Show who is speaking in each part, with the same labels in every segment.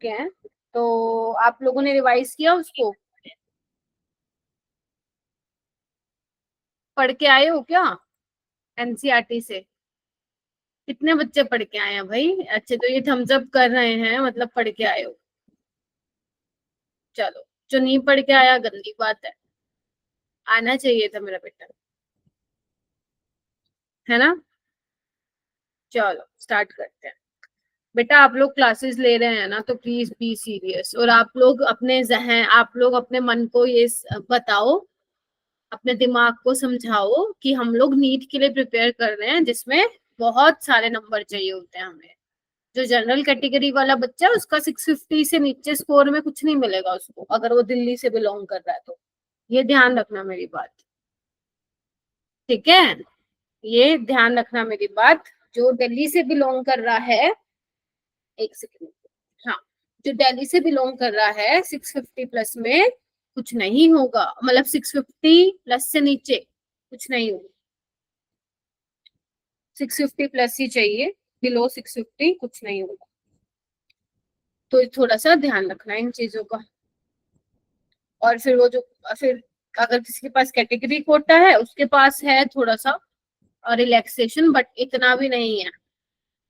Speaker 1: चुके हैं, तो आप लोगों ने रिवाइज किया उसको? पढ़ के आए हो क्या एनसीईआरटी से? कितने बच्चे पढ़ के आए हैं भाई? अच्छे, तो ये थम्स अप कर रहे हैं, मतलब पढ़ के आए हो। चलो, जो नहीं पढ़ के आया गंदी बात है, आना चाहिए था मेरा बेटा, है ना? चलो स्टार्ट करते हैं। बेटा आप लोग क्लासेस ले रहे हैं ना, तो प्लीज बी सीरियस, और आप लोग अपने जहन, आप लोग अपने मन को ये बताओ, अपने दिमाग को समझाओ कि हम लोग नीट के लिए प्रिपेयर कर रहे हैं, जिसमें बहुत सारे नंबर चाहिए होते हैं हमें। जो जनरल कैटेगरी वाला बच्चा है उसका 650 से नीचे स्कोर में कुछ नहीं मिलेगा उसको, अगर वो दिल्ली से बिलोंग कर रहा है तो। ये ध्यान रखना मेरी बात, ठीक है? ये ध्यान रखना मेरी बात। जो दिल्ली से बिलोंग कर रहा है, एक सेकंड, हाँ, जो दिल्ली से बिलोंग कर रहा है 650 प्लस में कुछ नहीं होगा, मतलब 650 प्लस से नीचे कुछ नहीं होगा। 650 प्लस ही चाहिए, बिलो 650 कुछ नहीं होगा। तो थोड़ा सा ध्यान रखना इन चीजों का। और फिर वो जो, फिर अगर किसी के पास कैटेगरी कोटा है, उसके पास है थोड़ा सा रिलैक्सेशन, बट इतना भी नहीं है,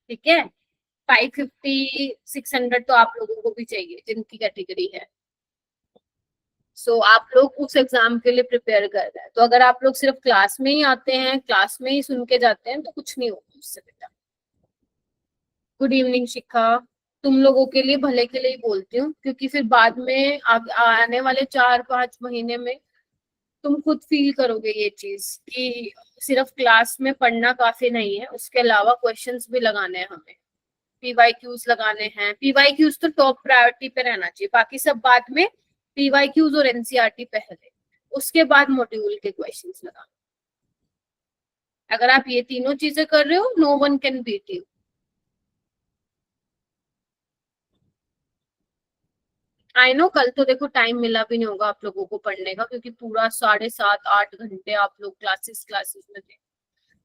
Speaker 1: ठीक है? 550 600 तो आप लोगों को भी चाहिए जिनकी कैटेगरी है। सो आप लोग उस एग्जाम के लिए प्रिपेयर कर रहे हैं, तो अगर आप लोग सिर्फ क्लास में ही आते हैं, क्लास में ही सुन के जाते हैं, तो कुछ नहीं होगा उससे बेटा। गुड इवनिंग शिखा। तुम लोगों के लिए भले के लिए ही बोलती हूँ, क्योंकि फिर बाद में आने वाले 4-5 महीने में तुम खुद फील करोगे ये चीज कि सिर्फ क्लास में पढ़ना काफी नहीं है, उसके अलावा क्वेश्चंस भी लगाने हैं हमें, पीवाईक्यूज लगाने हैं। पीवाईक्यूज तो टॉप प्रायोरिटी पे रहना चाहिए, बाकी सब बाद में। पीवाईक्यूज और एनसीईआरटी पहले, उसके बाद मॉड्यूल के क्वेश्चंस लगाना। अगर आप ये तीनों चीजें कर रहे हो, no one can beat you. I know कल तो देखो टाइम मिला भी नहीं होगा आप लोगों को पढ़ने का, क्योंकि पूरा 7.5-8 घंटे आप लोग क्लासेस क्लासेस में थे,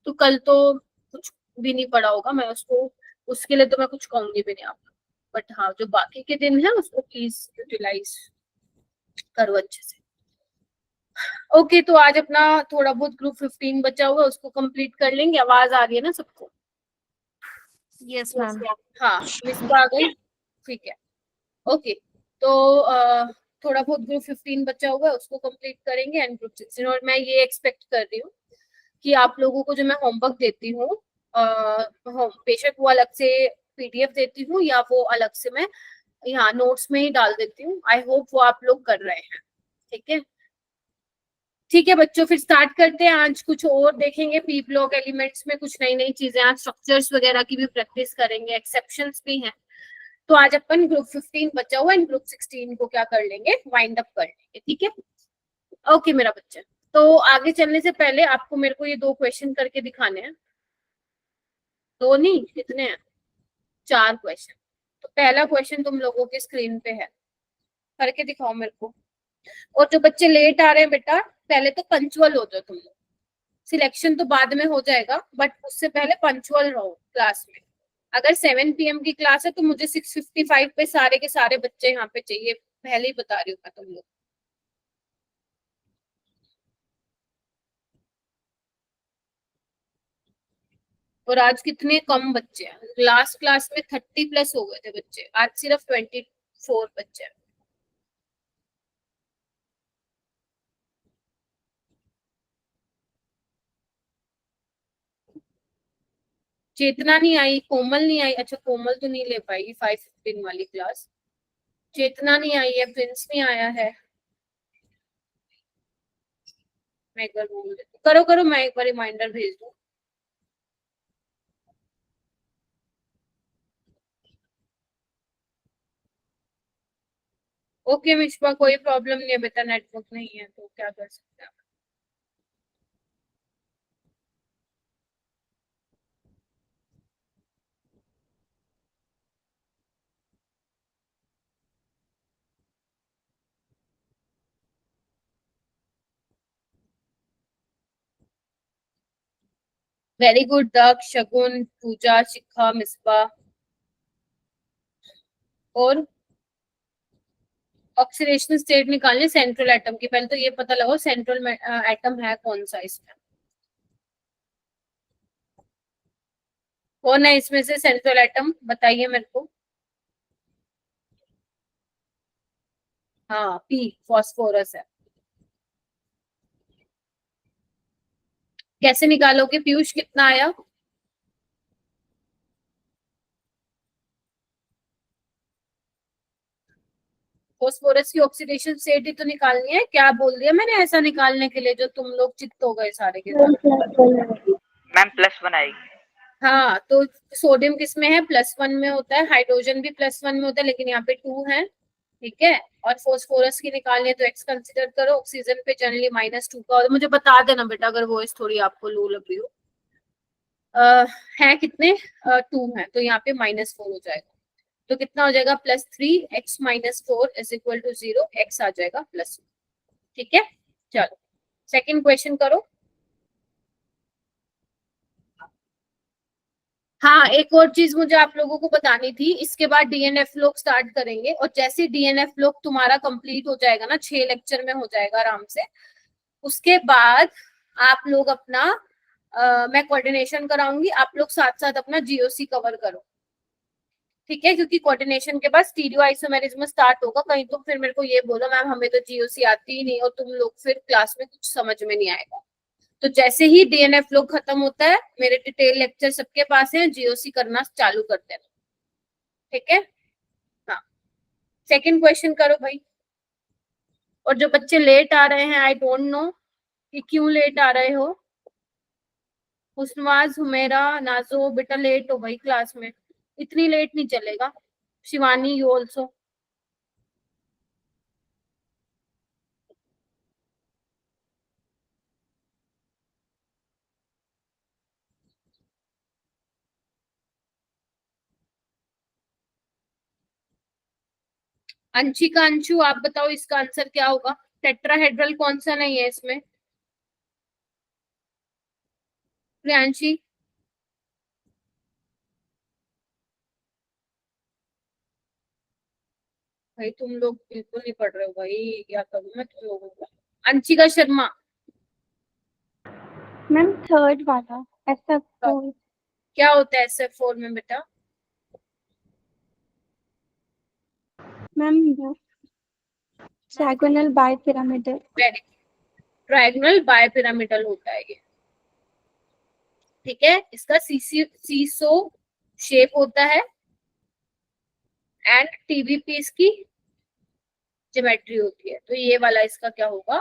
Speaker 1: तो कल तो कुछ भी नहीं पढ़ा होगा। मैं उसको, उसके लिए तो मैं कुछ कहूंगी भी नहीं आप लोग। बट हाँ, जो बाकी के दिन है उसको प्लीज यूटिलाइज करो अच्छे से। ओके, तो आज अपना थोड़ा बहुत ग्रुप 15 बचा हुआ है, उसको कंप्लीट कर लेंगे। आवाज आ रही है ना सबको?
Speaker 2: Yes ma'am.
Speaker 1: हाँ, मिसबा आ गई, ठीक है। ओके, तो थोड़ा बहुत ग्रुप 15 बचा हुआ है, उसको कंप्लीट करेंगे, एंड ग्रुप 16। और मैं ये एक्सपेक्ट कर रही हूँ कि आप लोगों को जो मैं होमवर्क देती हूँ, बेशक वो अलग से पीडीएफ देती हूँ या वो अलग से मैं यहाँ नोट्स में ही डाल देती हूँ, आई होप वो आप लोग कर रहे हैं, ठीक है? ठीक है बच्चों, फिर स्टार्ट करते हैं। आज कुछ और देखेंगे, पी ब्लॉक एलिमेंट्स में कुछ नई नई चीजें, आज स्ट्रक्चर्स वगैरह की भी प्रैक्टिस करेंगे, एक्सेप्शंस भी हैं। तो आज अपन ग्रुप 15 बचा हुआ है, ग्रुप 16 को क्या कर लेंगे, वाइंड अप कर लेंगे, ठीक है? ओके मेरा बच्चा, तो आगे चलने से पहले आपको मेरे को ये 2 क्वेश्चन करके दिखाने हैं। दो नहीं, कितने हैं? 4 क्वेश्चन। तो पहला क्वेश्चन तुम लोगों के स्क्रीन पे है, करके दिखाओ मेरे को। और जो बच्चे लेट आ रहे हैं बेटा, पहले तो पंचुअल हो जाओ तुम लोग। सिलेक्शन तो बाद में हो जाएगा, बट उससे पहले पंचुअल रहो क्लास में। अगर 7 PM की क्लास है तो मुझे 6:55 पे सारे के सारे बच्चे यहाँ पे चाहिए, पहले ही बता रही हूँ मैं तुम लोग। और आज कितने कम बच्चे हैं, लास्ट क्लास में 30 प्लस हो गए थे बच्चे, आज सिर्फ 24 बच्चे हैं। चेतना नहीं आई, कोमल नहीं आई, अच्छा कोमल तो नहीं ले पाएगी 5:15 वाली क्लास। चेतना नहीं आई है, प्रिंस नहीं आया है। मैं एक बार बोल देती हूँ, करो करो, मैं एक बार रिमाइंडर भेज दूँ। ओके मिश्पा, कोई प्रॉब्लम नहीं है बेटा, नेटवर्क नहीं है तो क्या कर सकते हैं। वेरी गुड दक्ष, शगुन, पूजा, शिखा, मिसबा। और ऑक्सीडेशन स्टेट निकालने सेंट्रल एटम की, पहले तो ये पता लगाओ सेंट्रल एटम है कौन सा इसमें, कौन है इसमें से सेंट्रल एटम, बताइए मेरे को। हाँ पी, फॉस्फोरस है। कैसे निकालोगे पीयूष, कितना आया? फॉस्फोरस की ऑक्सीडेशन स्टेट ही तो निकालनी है, क्या बोल दिया मैंने ऐसा निकालने के लिए जो तुम लोग चित्त हो गए सारे के सारे?
Speaker 3: मैम +1 आएगी।
Speaker 1: हाँ तो सोडियम किस में है, +1 में होता है, हाइड्रोजन भी +1 में होता है, लेकिन यहाँ पे 2 है, ठीक है। और फॉस्फोरस की निकालनी है तो x कंसीडर करो, ऑक्सीजन पे जनरली -2 का, और मुझे बता देना बेटा अगर वॉइस थोड़ी आपको लो लग रही हो। है कितने, 2 है, तो यहाँ पे -4 हो जाएगा, तो कितना हो जाएगा, +3 x -4 = 0, x आ जाएगा +1, ठीक है। चलो सेकंड क्वेश्चन करो। हाँ एक और चीज मुझे आप लोगों को बतानी थी, इसके बाद डीएनएफ लोग स्टार्ट करेंगे, और जैसे डीएनएफ लोग तुम्हारा कंप्लीट हो जाएगा ना, 6 लेक्चर में हो जाएगा आराम से, उसके बाद आप लोग अपना मैं कोऑर्डिनेशन कराऊंगी, आप लोग साथ साथ अपना जीओसी कवर करो, ठीक है, क्योंकि कोऑर्डिनेशन के बाद स्टीरियो आइसोमेरिज्म स्टार्ट होगा, कहीं तो फिर मेरे को ये बोलो मैम हमें तो जीओसी आती ही नहीं, और तुम लोग फिर क्लास में कुछ समझ में नहीं आएगा। तो जैसे ही डीएनएफ लोग खत्म होता है, मेरे डिटेल लेक्चर सबके पास है, जीओसी करना चालू कर देना, ठीक है। हाँ सेकंड क्वेश्चन करो भाई। और जो बच्चे लेट आ रहे हैं, आई डोंट नो कि क्यों लेट आ रहे हो, हुस्नवाज, हुमेरा, नाजो, बेटा लेट हो भाई क्लास में, इतनी लेट नहीं चलेगा। Shivani you also. अंशिका, अंशु आप बताओ इसका आंसर क्या होगा, टेट्राहेड्रल कौन सा नहीं है इसमें? प्रियांशी, भाई तुम लोग बिल्कुल नहीं पढ़ रहे हो भाई, क्या करूं मैं तुम लोगों का। अंशिका शर्मा,
Speaker 4: मैम थर्ड वाला SF4।
Speaker 1: क्या होता है SF4 में बेटा?
Speaker 4: Ma'am diagonal bipyramidal.
Speaker 1: Very trigonal bipyramidal होता है ये, ठीक है। इसका सीसो शेप होता है, एंड टीबीपी इसकी ज्योमेट्री होती है, तो ये वाला इसका क्या होगा,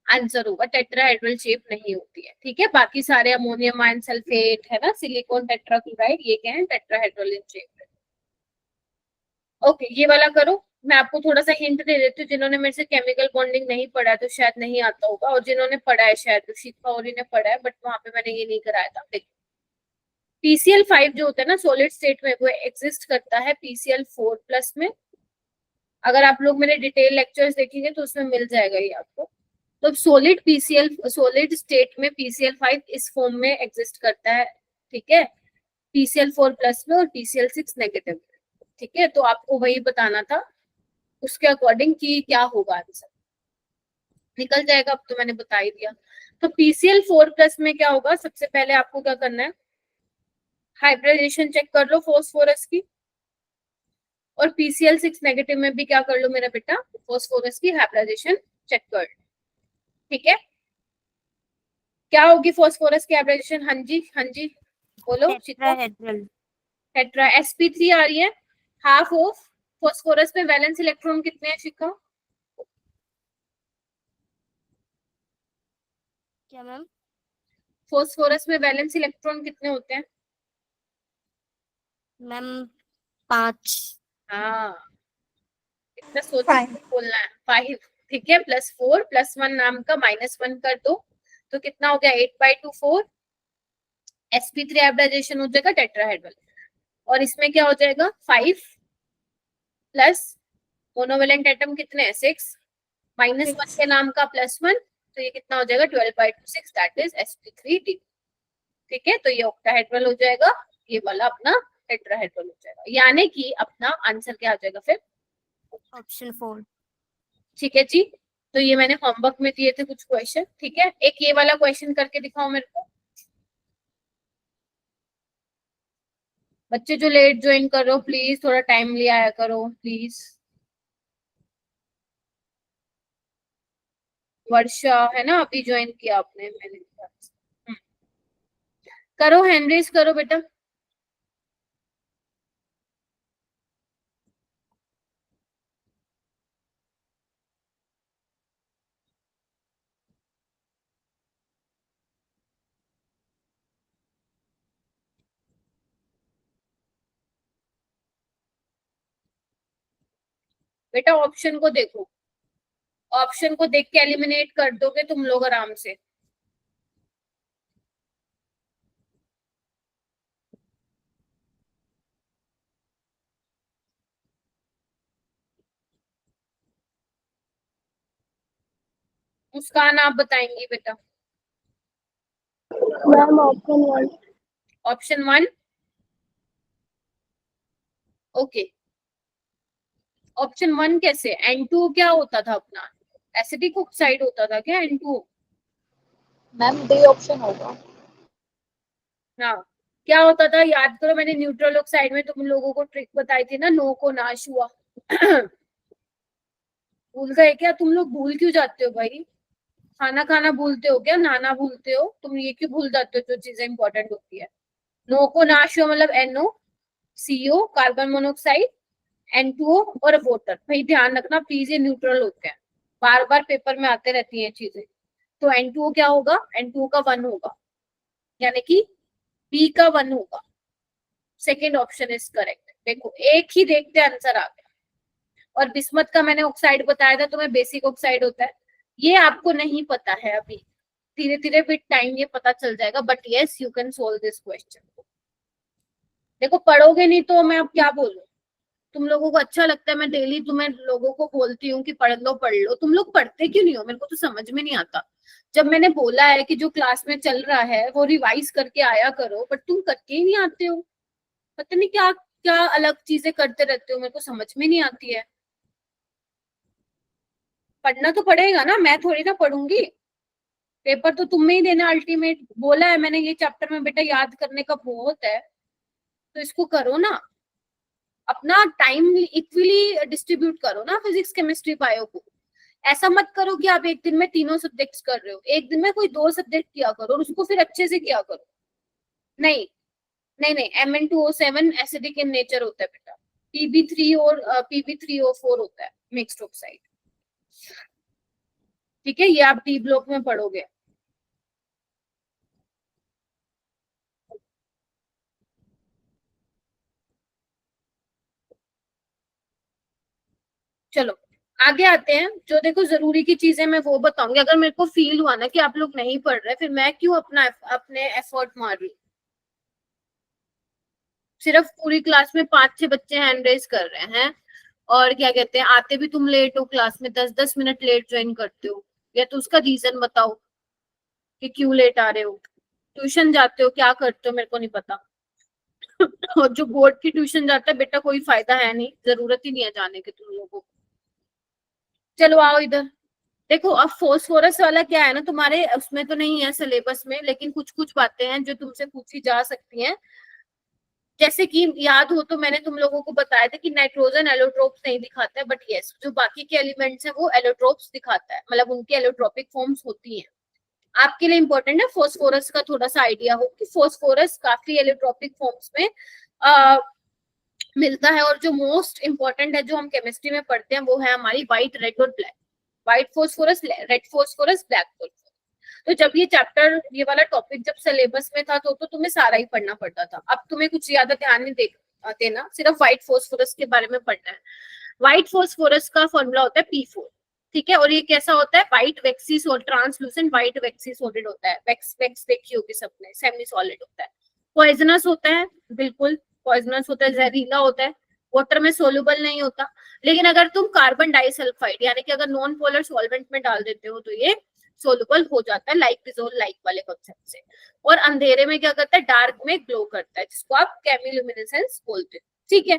Speaker 1: आंसर होगा, टेट्राहेड्रल शेप नहीं होती है, ठीक है। बाकी सारे अमोनियम आयन सल्फेट है ना, सिलिकॉन टेट्राक्लोराइड, ये क्या है, टेट्राहेड्रल इन शेप। ओके ये वाला करो, मैं आपको थोड़ा सा हिंट दे देती हूँ, जिन्होंने मेरे से केमिकल बॉन्डिंग नहीं पढ़ा है तो शायद नहीं आता होगा, और जिन्होंने पढ़ा है शायद रुचित पौरी ने पढ़ा है, बट वहां पे मैंने ये नहीं कराया था। देखो PCl5 जो होता है ना सॉलिड स्टेट में, वो एग्जिस्ट करता है PCl4+ में, अगर आप लोग मेरे डिटेल लेक्चर्स देखेंगे तो उसमें मिल जाएगा ये आपको। तो सॉलिड स्टेट में PCl5 इस फॉर्म में एग्जिस्ट करता है, ठीक है, PCl4+ में और PCl6 नेगेटिव, ठीक है। तो आपको वही बताना था उसके अकॉर्डिंग कि क्या होगा आंसर, निकल जाएगा, अब तो मैंने बता ही दिया। तो PCl4+ में क्या होगा, सबसे पहले आपको क्या करना है, हाइब्रिडाइजेशन चेक कर लो फॉस्फोरस की, और PCl6 नेगेटिव में भी क्या कर लो मेरा बेटा, फॉस्फोरस की हाइब्रिडाइजेशन चेक कर लो, ठीक है। क्या होगी फॉस्फोरस की हाइब्रिडाइजेशन, हाँ जी हाँ जी बोलो।
Speaker 2: टेट्राहेड्रल।
Speaker 1: टेट्रा sp3 आ रही है, हाफ ऑफ फॉस्फोरस में वैलेंस इलेक्ट्रॉन कितने हैं शिखा?
Speaker 2: क्या मैम?
Speaker 1: फॉस्फोरस में वैलेंस इलेक्ट्रॉन कितने होते हैं?
Speaker 2: मैम 5।
Speaker 1: हाँ इतना सोच के बोलना है, 5, ठीक है, +4 +1 नाम का -1 कर दो, तो कितना हो गया, 8/2 4, sp3 हाइब्रिडाइजेशन हो जाएगा टेट्राहेड्रल, और इसमें क्या हो जाएगा 5 प्लस मोनोवेलेंट एटम कितने हैं 6, -1 के नाम का +1, तो ये कितना हो जाएगा 12/2 6, दैट इज sp3d, ठीक है। तो ये ऑक्टाहेड्रल हो जाएगा, ये वाला अपना टेट्राहेड्रल हो जाएगा, यानी कि अपना आंसर क्या हो जाएगा फिर,
Speaker 2: ऑप्शन 4।
Speaker 1: ठीक है जी। तो ये मैंने होमवर्क में दिए थे कुछ क्वेश्चन, ठीक है। एक ये वाला क्वेश्चन करके दिखाओ मेरे को। बच्चे जो लेट ज्वाइन कर रहे हो प्लीज थोड़ा टाइम लिया आया करो प्लीज। वर्षा है ना, अभी ज्वाइन किया आपने मैंने। करो हैंड रेज करो बेटा। बेटा ऑप्शन को देखो, ऑप्शन को देख के एलिमिनेट कर दोगे तुम लोग आराम से। मुस्कान आप बताएंगी बेटा।
Speaker 4: Ma'am option 1।
Speaker 1: Option 1, okay. Option 1 कैसे? N2 क्या होता था अपना? एसिडिक ऑक्साइड होता था क्या N2?
Speaker 3: मैम डी ऑप्शन होगा।
Speaker 1: हाँ, क्या होता था याद करो, मैंने न्यूट्रल ऑक्साइड में तुम लोगों को ट्रिक बताई थी ना, नो को नाश हुआ। भूल गए क्या तुम लोग? भूल क्यों जाते हो भाई? खाना खाना भूलते हो क्या? नहाना भूलते हो तुम? ये क्यों भूल जाते हो जो चीजें इंपॉर्टेंट होती है? नो को नाश हुआ मतलब NO, CO carbon monoxide, N2O और वाटर। भाई ध्यान रखना प्लीज, ये न्यूट्रल होते हैं, बार बार पेपर में आते रहती हैं चीजें। तो N2O क्या होगा? N2O का 1 होगा, यानी कि B का 1 होगा। Second option is correct. देखो एक ही देखते आंसर आ गया। और बिस्मत का मैंने ऑक्साइड बताया था तुम्हें, बेसिक ऑक्साइड होता है। ये आपको नहीं पता है अभी, धीरे धीरे विद टाइम ये पता चल जाएगा, but yes you can solve this question. देखो पढ़ोगे नहीं तो मैं अब क्या बोलूं? तुम लोगों को अच्छा लगता है मैं डेली तुम्हें लोगों को बोलती हूँ कि पढ़ लो पढ़ लो, तुम लोग पढ़ते क्यों नहीं हो? मेरे को तो समझ में नहीं आता। जब मैंने बोला है कि जो क्लास में चल रहा है वो रिवाइज करके आया करो, बट तुम करके ही नहीं आते हो। पता नहीं क्या क्या अलग चीजें करते रहते हो, मेरे को समझ में नहीं आती है। पढ़ना तो पड़ेगा ना, मैं थोड़ी ना पढ़ूंगी। पेपर तो तुम्हें ही देना अल्टीमेट। बोला है मैंने ये चैप्टर में बेटा याद करने का बहुत है, तो इसको करो ना। अपना टाइम इक्वली डिस्ट्रीब्यूट करो ना फिजिक्स केमिस्ट्री बायो को। ऐसा मत करो कि आप एक दिन में तीनों सब्जेक्ट्स कर रहे हो, एक दिन में कोई 2 सब्जेक्ट किया करो और उसको फिर अच्छे से किया करो। नहीं नहीं नहीं, Mn2O7 एसिडिक इन नेचर होता है बेटा। Pb3 और Pb3O4 होता है मिक्स्ड ऑक्साइड। ठीक है, ये आप डी ब्लॉक में पढ़ोगे। चलो आगे आते हैं। जो देखो जरूरी की चीजें मैं वो बताऊंगी। अगर मेरे को फील हुआ ना कि आप लोग नहीं पढ़ रहे, फिर मैं क्यों अपने एफर्ट मार रही? सिर्फ पूरी क्लास में 5-6 बच्चे हैंड रेज कर रहे हैं, और क्या कहते हैं, आते भी तुम लेट हो, क्लास में 10-10 मिनट लेट ज्वाइन करते हो। या तो उसका रीजन बताओ कि क्यों लेट आ रहे हो। ट्यूशन जाते हो, क्या करते हो मेरे को नहीं पता। और जो बोर्ड की ट्यूशन जाता है बेटा, कोई फायदा है नहीं, जरूरत ही नहीं है जाने की तुम लोगों को। चलो आओ इधर। देखो अब फोस्फोरस वाला क्या है ना, तुम्हारे उसमें तो नहीं है सिलेबस में, लेकिन कुछ कुछ बातें हैं जो तुमसे पूछी जा सकती हैं। जैसे कि याद हो तो मैंने तुम लोगों को बताया था कि नाइट्रोजन एलोट्रोप्स नहीं दिखाता है, बट यस जो बाकी के एलिमेंट्स हैं वो एलोट्रोप्स दिखाता है, मतलब उनकी एलोट्रोपिक फॉर्म्स होती हैं। आपके लिए इंपॉर्टेंट है फोस्फोरस का थोड़ा सा आइडिया हो कि फोस्फोरस काफी एलोट्रोपिक फॉर्म्स में मिलता है। और जो मोस्ट इंपॉर्टेंट है जो हम केमिस्ट्री में पढ़ते हैं वो है हमारी व्हाइट, रेड और black. White phosphorus, red phosphorus, black phosphorus. तो जब ये चैप्टर, ये वाला टॉपिक जब सिलेबस में था तो तुम्हें सारा ही पढ़ना पड़ता था। अब तुम्हें कुछ ज्यादा ध्यान नहीं देना, सिर्फ व्हाइट फोस्फोरस के बारे में पढ़ना है। व्हाइट फोस्फोरस का फॉर्मूला होता है P4, ठीक है। और ये कैसा होता है? व्हाइट वैक्सी सॉल्ट, ट्रांसलूसेंट व्हाइट वैक्सी सॉलिड होता है। वैक्स वैक्स देखी होगी सबने, सेमी सॉलिड होता है। पॉइजनस होता है, बिल्कुल पॉइजनस होता है, जहरीला होता है, वाटर में सोलुबल नहीं होता। लेकिन अगर तुम कार्बन डाइसल्फाइड यानी कि अगर नॉन पोलर सॉल्वेंट में डाल देते हो तो ये सोलुबल हो जाता है, लाइक डिसॉल्व लाइक वाले कॉन्सेप्ट से। और अंधेरे में क्या करता है? डार्क में ग्लो करता है, जिसको आप केमिल्यूमिनेसेंस बोलते हो, ठीक है।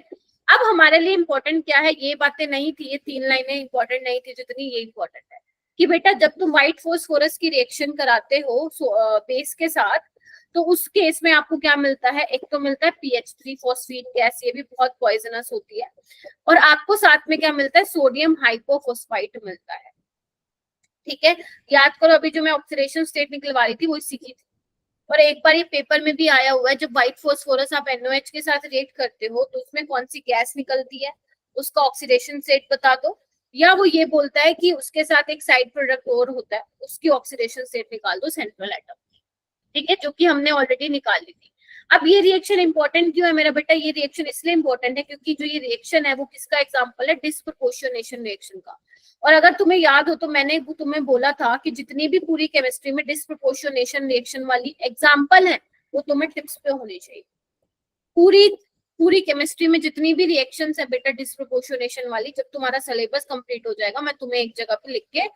Speaker 1: अब हमारे लिए इंपॉर्टेंट क्या है, ये बातें नहीं थी, ये 3 लाइनें इंपॉर्टेंट नहीं थी जितनी ये इंपॉर्टेंट है कि बेटा जब तुम व्हाइट फास्फोरस की रिएक्शन कराते हो बेस के साथ, तो उस केस में आपको क्या मिलता है, एक तो मिलता है PH3 फॉस्फीन गैस, ये भी बहुत पॉइजनस होती है, और आपको साथ में क्या मिलता है, सोडियम हाइपोफॉस्फाइट मिलता है। ठीक है, याद करो अभी जो मैं ऑक्सीडेशन स्टेट निकलवा रही थी वो इसी की थी, और एक बार ये पेपर में भी आया हुआ है, जब व्हाइट फास्फोरस आप NOH के साथ रिएक्ट करते हो तो उसमें कौन सी गैस निकलती है, उसका ऑक्सीडेशन स्टेट बता दो, या वो ये बोलता है कि उसके साथ एक साइड प्रोडक्ट और होता है, उसकी ऑक्सीडेशन स्टेट निकाल दो सेंट्रल एटम। ठीक है, जो कि हमने ऑलरेडी निकाल ली थी। अब ये रिएक्शन इंपॉर्टेंट क्यों है मेरा बेटा, ये रिएक्शन इसलिए इंपॉर्टेंट है क्योंकि जो ये रिएक्शन है वो किसका एग्जांपल है, डिस्प्रोपोर्शनेशन रिएक्शन का। और अगर तुम्हें याद हो तो मैंने तुम्हें बोला था कि जितनी भी पूरी केमिस्ट्री में डिस्प्रोपोर्शनेशन रिएक्शन वाली एग्जांपल है वो तुम्हें टिप्स पे होनी चाहिए। पूरी केमिस्ट्री में जितनी भी रिएक्शंस है बेटा डिस्प्रोपोर्शनेशन वाली, जब तुम्हारा सिलेबस कंप्लीट हो जाएगा मैं तुम्हें एक जगह पे लिख के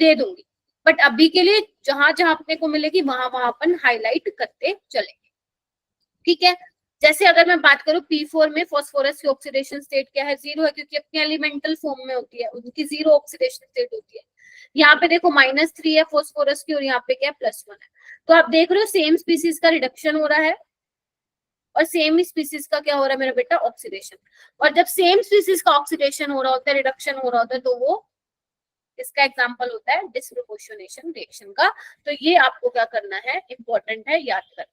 Speaker 1: दे दूंगी, बट अभी के लिए जहां जहां अपने को मिलेगी वहां वहां अपन हाईलाइट करते चलेंगे। ठीक है, जैसे अगर मैं बात करूं P4 में फास्फोरस की ऑक्सीडेशन स्टेट क्या है, 0 है, क्योंकि अपनी एलिमेंटल फॉर्म में होती है, उनकी 0 ऑक्सीडेशन स्टेट होती है। यहाँ पे देखो -3 है फास्फोरस की, और यहाँ पे क्या है +1 है। तो आप देख रहे हो सेम स्पीसीज का रिडक्शन हो रहा है और सेम स्पीसीज का क्या हो रहा है मेरा बेटा, ऑक्सीडेशन। और जब सेम स्पीसीज का ऑक्सीडेशन हो रहा होता है, रिडक्शन हो रहा होता है, तो वो इसका एग्जांपल होता है डिस्प्रोपोर्शनेशन रिएक्शन का। तो ये आपको क्या करना है, इंपॉर्टेंट है, याद करना।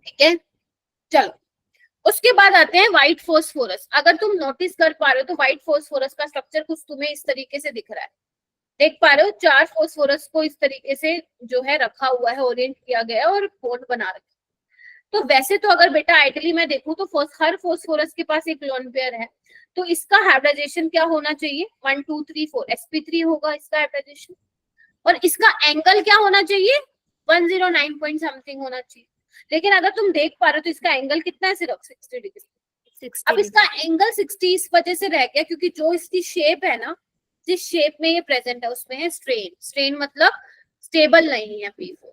Speaker 1: ठीक है, चलो उसके बाद आते हैं व्हाइट फास्फोरस। अगर तुम नोटिस कर पा रहे हो तो व्हाइट फास्फोरस का स्ट्रक्चर कुछ तुम्हें इस तरीके से दिख रहा है, देख पा रहे हो, 4 फास्फोरस को इस तरीके से जो है रखा हुआ है, ओरिएंट किया गया है और बॉन्ड बना रखा है। तो वैसे तो अगर बेटा आइडियली मैं देखूं तो हर फास्फोरस के पास एक लोन पेयर है, तो इसका हाइब्रिडाइजेशन क्या होना चाहिए, 1 2 3 4 sp3 होगा इसका हाइब्रिडाइजेशन, और इसका एंगल क्या होना चाहिए, 109 पॉइंट समथिंग होना चाहिए। लेकिन अगर तुम देख पा रहे हो तो इसका एंगल कितना है, सिर्फ 60 डिग्री। अब इसका एंगल 60 इस वजह से रह गया क्योंकि जो इसकी शेप है ना, जिस शेप में ये प्रेजेंट है उसमें है स्ट्रेन। स्ट्रेन मतलब स्टेबल नहीं है P4।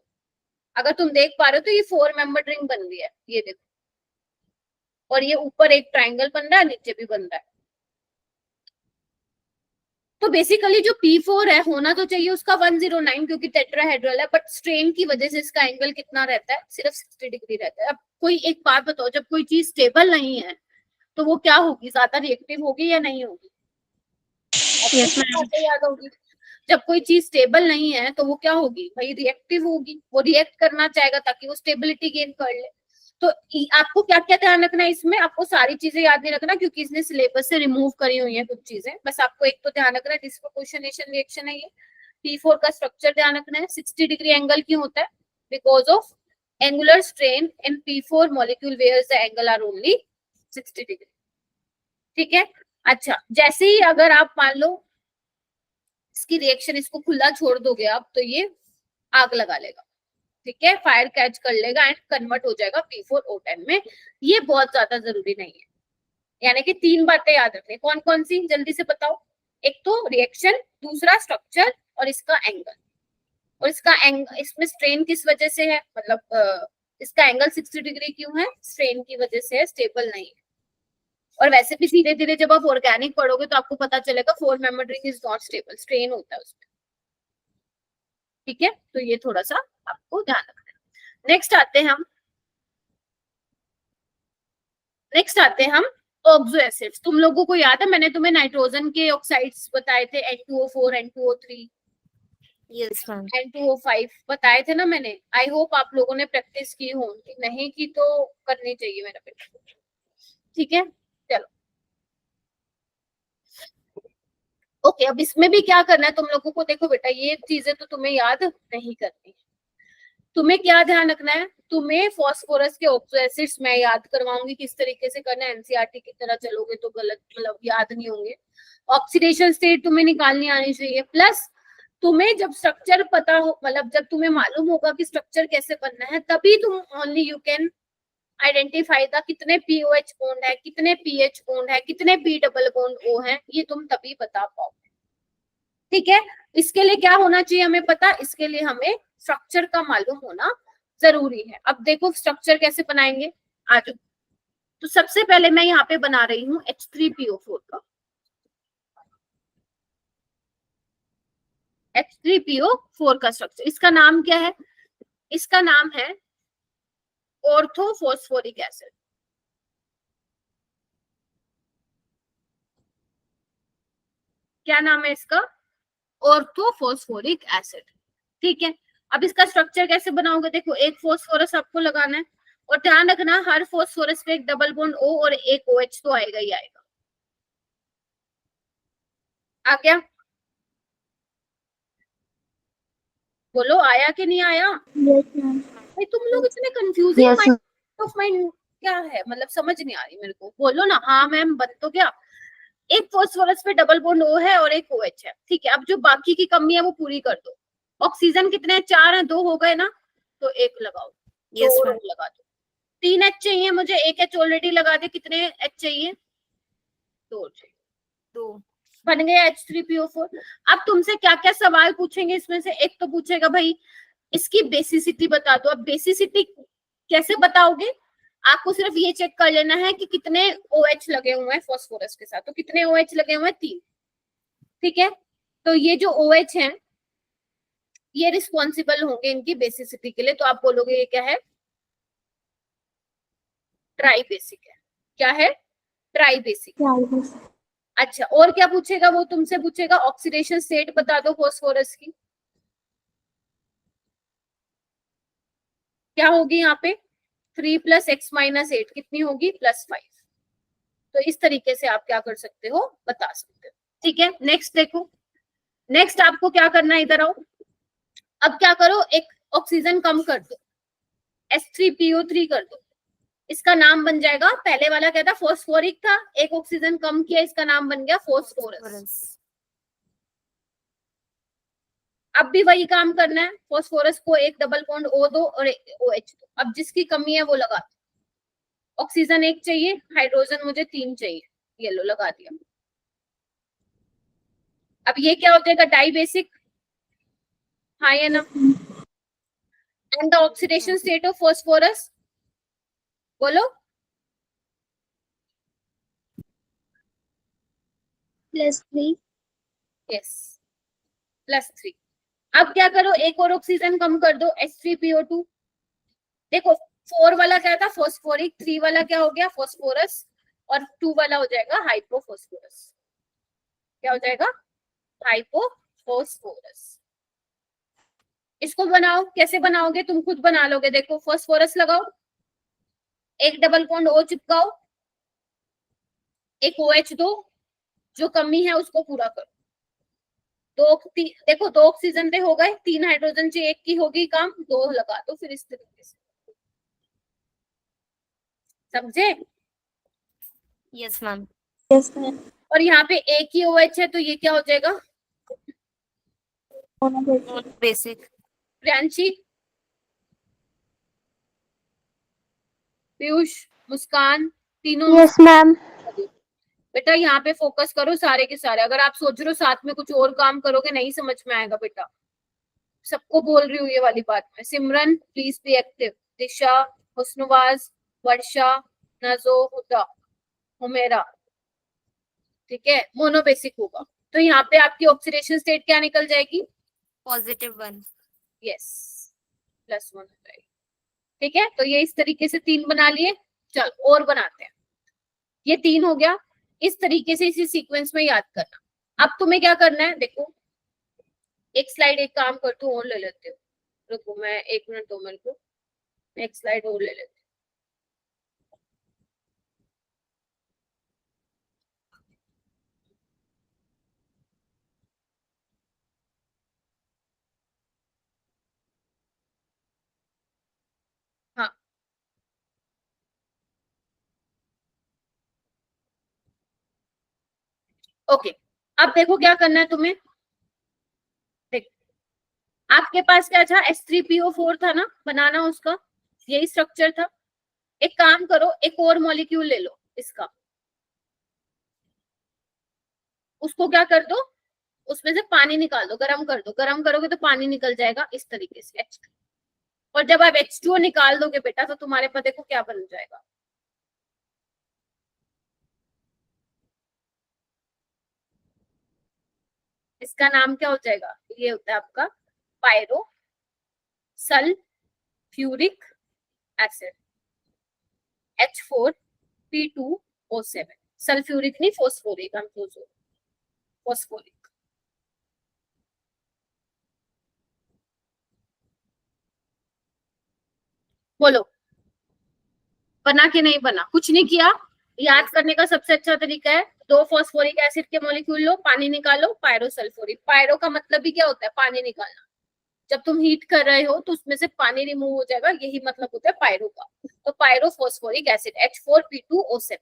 Speaker 1: अगर तुम देख पा रहे हो तो ये 4 मेंबर रिंग बन रही है, ये देखो, और ये ऊपर एक ट्रायंगल बन रहा है, नीचे भी बन रहा है। तो बेसिकली जो P4 है होना तो चाहिए उसका 109 क्योंकि टेट्राहेड्रल है, बट स्ट्रेन की वजह से इसका एंगल कितना रहता है, सिर्फ 60 डिग्री रहता है। अब कोई एक बात बताओ, जब कोई चीज स्टेबल नहीं है तो वो क्या होगी, ज्यादा रिएक्टिव होगी या नहीं होगी, याद होगी। जब कोई चीज स्टेबल नहीं है तो वो क्या होगी भाई, रिएक्टिव होगी, वो रिएक्ट करना चाहेगा ताकि वो स्टेबिलिटी गेन कर ले। तो आपको क्या क्या ध्यान रखना है इसमें, आपको सारी चीजें याद नहीं रखना क्योंकि इसने सिलेबस से रिमूव करी हुई है कुछ चीजें, बस आपको एक तो ध्यान रखना है डिस्प्रोपोर्शनेशन रिएक्शन है ये। P4 का स्ट्रक्चर ध्यान रखना है। 60 डिग्री एंगल क्यों होता है, because of angular strain in P4 molecule where the angle are only 60 degree. ठीक है, अच्छा जैसे ही अगर आप मान लो इसकी रिएक्शन, इसको खुला छोड़ दोगे आप तो ये आग लगा लेगा, ठीक है, फायर कैच कर लेगा एंड कन्वर्ट हो जाएगा P4O10 में। ये बहुत ज्यादा जरूरी नहीं है, यानी कि 3 बातें याद रखनी। कौन कौन सी, जल्दी से बताओ। एक तो रिएक्शन, दूसरा स्ट्रक्चर और इसका एंगल। और इसका एंगल, इसमें स्ट्रेन किस वजह से है, मतलब इसका एंगल 60 डिग्री क्यों है, स्ट्रेन की वजह से है, स्टेबल नहीं है। और वैसे भी धीरे धीरे जब आप ऑर्गेनिक पढ़ोगे तो आपको पता चलेगा 4 member ring is not stable, strain होता है उसमें। ठीक है, तो ये थोड़ा सा आपको ध्यान रखना है। नेक्स्ट आते हैं हम ऑक्सो एसिड्स। तुम लोगों को याद है मैंने तुम्हें नाइट्रोजन के ऑक्साइड्स बताए थे, N2O4, N2O3,
Speaker 2: yes ma'am,
Speaker 1: N2O5 बताए थे ना मैंने। आई होप आप लोगों ने प्रैक्टिस की होगी, नहीं की तो करनी चाहिए मेरा बेटा। ठीक है, चलो ओके। अब इसमें भी क्या करना है तुम लोगों को, देखो बेटा ये चीजें तो तुम्हें याद नहीं करनी, तुम्हें क्या ध्यान रखना है, तुम्हें फास्फोरस के ऑक्सो एसिड्स मैं याद करवाऊंगी किस तरीके से करना है। एनसीईआरटी की तरह चलोगे तो गलत, मतलब याद नहीं होंगे। ऑक्सीडेशन स्टेट तुम्हें निकालनी आनी चाहिए, प्लस तुम्हें जब स्ट्रक्चर पता हो, मतलब जब तुम्हें मालूम होगा कि स्ट्रक्चर कैसे बनना है, तभी तुम only you can identify the कितने POH बॉन्ड है, कितने PH बॉन्ड है, कितने P डबल बॉन्ड O है, ये तुम तभी बता पाओगे। ठीक है, इसके लिए क्या होना चाहिए हमें पता, इसके लिए हमें स्ट्रक्चर का मालूम होना जरूरी है। अब देखो स्ट्रक्चर कैसे बनाएंगे, आज तो सबसे पहले मैं यहाँ पे बना रही हूँ H3PO4 का, H3PO4 का स्ट्रक्चर। इसका नाम क्या है? इसका नाम है ऑर्थोफॉस्फोरिक एसिड। क्या नाम है इसका? Orthophosphoric acid. ठीक है, अब इसका स्ट्रक्चर कैसे बनाओगे? देखो, एक फॉस्फोरस आपको लगाना है और ध्यान रखना हर फॉस्फोरस पे एक डबल बॉन्ड O और एक OH तो आएगा ही आएगा। आ गया? बोलो, आया कि नहीं आया?
Speaker 4: Yes, ma'am.
Speaker 1: भाई तुम लोग इतने confusing
Speaker 2: Yes,
Speaker 1: mind of mind क्या है, मतलब समझ नहीं आ रही मेरे को। बोलो ना हाँ मैम, बन तो गया। एक फॉस्फोरस पे डबल बॉन्ड O है और एक OH है। ठीक है, अब जो बाकी की कमी है वो पूरी कर दो। ऑक्सीजन कितने हैं? 4 है, 2 हो गए ना, तो एक लगाओ।
Speaker 2: Yes,
Speaker 1: दो और
Speaker 2: ma'am.
Speaker 1: लगा दो। 3 H चाहिए मुझे, एक H ऑलरेडी लगा दे। कितने H चाहिए? 2 चाहिए।
Speaker 2: 2.
Speaker 1: बन गया H3PO4। अब तुमसे क्या क्या सवाल पूछेंगे इसमें से? एक तो पूछेगा भाई इसकी बेसिसिटी बता दो। अब बेसिसिटी कैसे बताओगे? आपको सिर्फ ये चेक कर लेना है कि कितने OH लगे हुए हैं फॉस्फोरस के साथ। तो कितने OH लगे हुए हैं? 3। ठीक है, तो ये जो OH हैं ये रिस्पॉन्सिबल होंगे इनकी बेसिसिटी के लिए। तो आप बोलोगे ये क्या है? ट्राई बेसिक है। क्या है? Try basic.
Speaker 4: Yes.
Speaker 1: अच्छा, और क्या पूछेगा? वो तुमसे पूछेगा ऑक्सीडेशन स्टेट बता दो फॉस्फोरस की। क्या होगी यहाँ पे? 3 + x - 8 कितनी होगी? +5। तो इस तरीके से आप क्या कर सकते हो? बता सकते हो। ठीक है, नेक्स्ट देखो। नेक्स्ट आपको क्या करना है? इधर आओ। अब क्या करो, एक ऑक्सीजन कम कर दो, H3PO3 कर दो। इसका नाम बन जाएगा, पहले वाला क्या था? फॉस्फोरिक था, एक ऑक्सीजन कम किया, इसका नाम बन गया फॉस्फोरस।
Speaker 2: Phosphorus.
Speaker 1: अब भी वही काम करना है, फॉस्फोरस को एक डबल बॉन्ड O दो और OH दो। अब जिसकी कमी है वो लगा दो। ऑक्सीजन 1 चाहिए, हाइड्रोजन मुझे 3 चाहिए, ये लो लगा दिया। अब ये क्या हो जाएगा? Dibasic. हाँ या ना? And the oxidation state of phosphorus, बोलो।
Speaker 4: +3.
Speaker 1: यस, +3। अब क्या करो, एक और ऑक्सीजन कम कर दो, H3PO2। देखो, 4 वाला क्या था? फॉस्फोरिक। 3 वाला क्या हो गया? फॉस्फोरस। और 2 वाला हो जाएगा हाइपोफॉस्फोरस। क्या हो जाएगा? हाइपोफॉस्फोरस। इसको बनाओ। कैसे बनाओगे? तुम खुद बना लोगे। देखो, फॉस्फोरस लगाओ, एक डबल बॉन्ड O चिपकाओ, एक OH दो, जो कमी है उसको पूरा करो। देखो, 2 ऑक्सीजन पे हो गए, 3 हाइड्रोजन चाहिए, एक की होगी काम, 2 लगा दो। फिर इस तरीके से, समझे?
Speaker 2: Yes, ma'am.
Speaker 4: Yes, ma'am.
Speaker 1: और यहाँ पे एक ही OH है, तो ये क्या हो जाएगा?
Speaker 4: Monobasic.
Speaker 2: Basic.
Speaker 1: प्रियांशी, पीयूष, मुस्कान, तीनों
Speaker 4: Yes, ma'am.
Speaker 1: बेटा यहाँ पे फोकस करो सारे के सारे। अगर आप सोच रहे हो साथ में कुछ और काम करोगे, नहीं समझ में आएगा बेटा। सबको बोल रही हूँ ये वाली बात में। सिमरन प्लीज बी एक्टिव, दिशा, हुस्नवाज, वर्षा, नजो, हुदा, हुमेरा। ठीक है, मोनोबेसिक होगा। तो यहाँ पे आपकी ऑक्सीडेशन स्टेट क्या निकल जाएगी?
Speaker 2: +1.
Speaker 1: यस, +1 हो जाएगी। ठीक है, तो ये इस तरीके से 3 बना लिए। चल और बनाते हैं। ये 3 हो गया। इस तरीके से इसी सीक्वेंस में याद करना। अब तुम्हें क्या करना है? देखो, एक स्लाइड, एक काम करती हूँ और ले लेते हो। रुको, मैं 1 मिनट दो मेरे को, एक स्लाइड और ले लेते। हाँ, ओके। अब देखो क्या करना है तुम्हें। देख, आपके पास क्या था? H3PO4 था ना, बनाना उसका, यही स्ट्रक्चर था। एक काम करो, एक और मॉलिक्यूल ले लो इसका, उसको क्या कर दो, उसमें से पानी निकाल दो, गर्म कर दो। गर्म करोगे तो पानी निकल जाएगा इस तरीके से, H2। और जब आप H2O निकाल दोगे बेटा, तो तुम्हारे पास देखो क्या बन जाएगा, इसका नाम क्या हो जाएगा? ये होता है आपका pyro sulphuric acid H4P2O7। Sulphuric नहीं, फोस्फोरिक, फोस्फोरिक। बोलो, बना कि नहीं बना? कुछ नहीं किया। याद करने का सबसे अच्छा तरीका है, 2 फॉस्फोरिक एसिड के मॉलिक्यूल लो, पानी निकालो, पायरो सल्फ्यूरिक। पायरो का मतलब भी क्या होता है? पानी निकालना। जब तुम हीट कर रहे हो तो उसमें से पानी रिमूव हो जाएगा, यही मतलब होता है पायरो का। तो pyro phosphoric acid H4P2O7,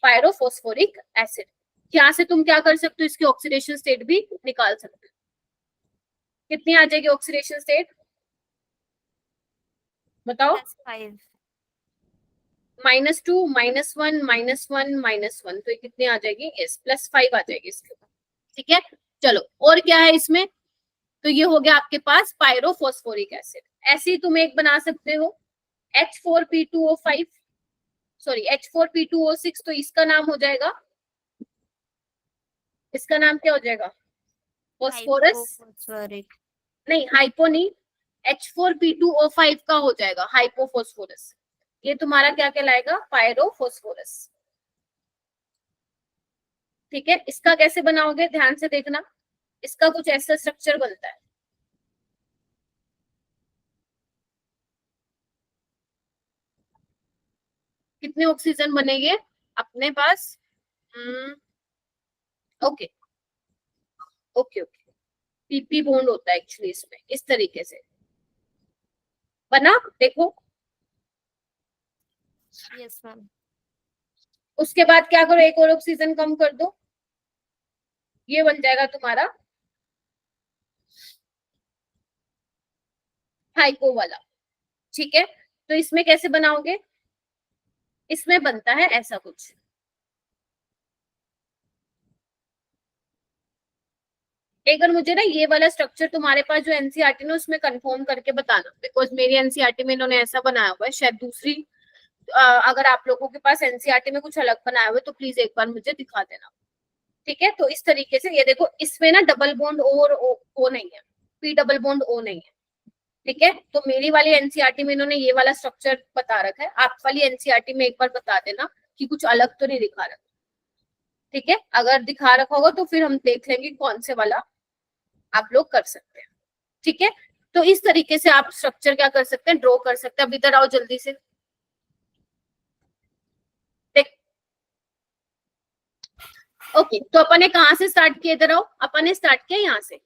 Speaker 1: pyro phosphoric acid. यहाँ से तुम क्या कर सकते हो? इसकी ऑक्सीडेशन स्टेट भी निकाल सकते हो। कितनी आ जाएगी ऑक्सीडेशन स्टेट? बताओ।
Speaker 2: +5
Speaker 1: -2 -1 -1 -1, तो ये कितनी आ जाएगी? यस, +5 आ जाएगी इसके ऊपर। ठीक है, चलो और क्या है इसमें? तो ये हो गया आपके पास पायरोफॉस्फोरिक एसिड। ऐसे ही तुम एक बना सकते हो H4P2O5, सॉरी H4P2O6, तो इसका नाम हो जाएगा, इसका नाम क्या हो जाएगा? Phosphorus
Speaker 2: hypophosphoric.
Speaker 1: नहीं, हाइपो नहीं, H4P2O5 का हो जाएगा हाइपोफॉस्फोरस। ये तुम्हारा क्या कहलाएगा? पायरोफॉस्फोरस। ठीक है, इसका कैसे बनाओगे ध्यान से देखना। इसका कुछ ऐसा स्ट्रक्चर बनता है, कितने ऑक्सीजन बनेंगे अपने पास? Okay okay okay, P P bond होता है एक्चुअली इसमें, इस तरीके से बना, देखो।
Speaker 2: Yes ma'am.
Speaker 1: उसके बाद क्या करो? एक और ऑक्सीजन कम कर दो, ये बन जाएगा तुम्हारा हाइपो वाला। ठीक है, तो इसमें कैसे बनाओगे? इसमें बनता है ऐसा कुछ, एक बार मुझे ना ये वाला स्ट्रक्चर तुम्हारे पास जो एनसीईआरटी ने उसमें कंफर्म करके बताना, बिकॉज मेरी एनसीईआरटी में इन्होंने ऐसा बनाया हुआ है, शायद दूसरी अगर आप लोगों के पास एनसीईआरटी में कुछ अलग बनाया हुआ है तो प्लीज एक बार मुझे दिखा देना। ठीक है, तो इस तरीके से ये देखो, इसमें ना डबल बॉन्ड और ओ नहीं है, पी डबल बॉन्ड ओ नहीं है। ठीक है, तो मेरी वाली एनसीईआरटी में इन्होंने ये वाला स्ट्रक्चर बता रखा है, आप वाली एनसीईआरटी में एक बार बता देना कि कुछ अलग तो नहीं दिखा रखा। ठीक है, अगर दिखा रखा होगा तो फिर हम देख लेंगे कौन से वाला आप लोग कर सकते हैं। ठीक है, तो इस तरीके से आप स्ट्रक्चर क्या कर सकते हैं? ड्रॉ कर सकते हैं। अब इधर आओ जल्दी से, देख। ओके, तो अपन ने कहां से स्टार्ट किया? इधर आओ, अपन ने स्टार्ट किया यहाँ से,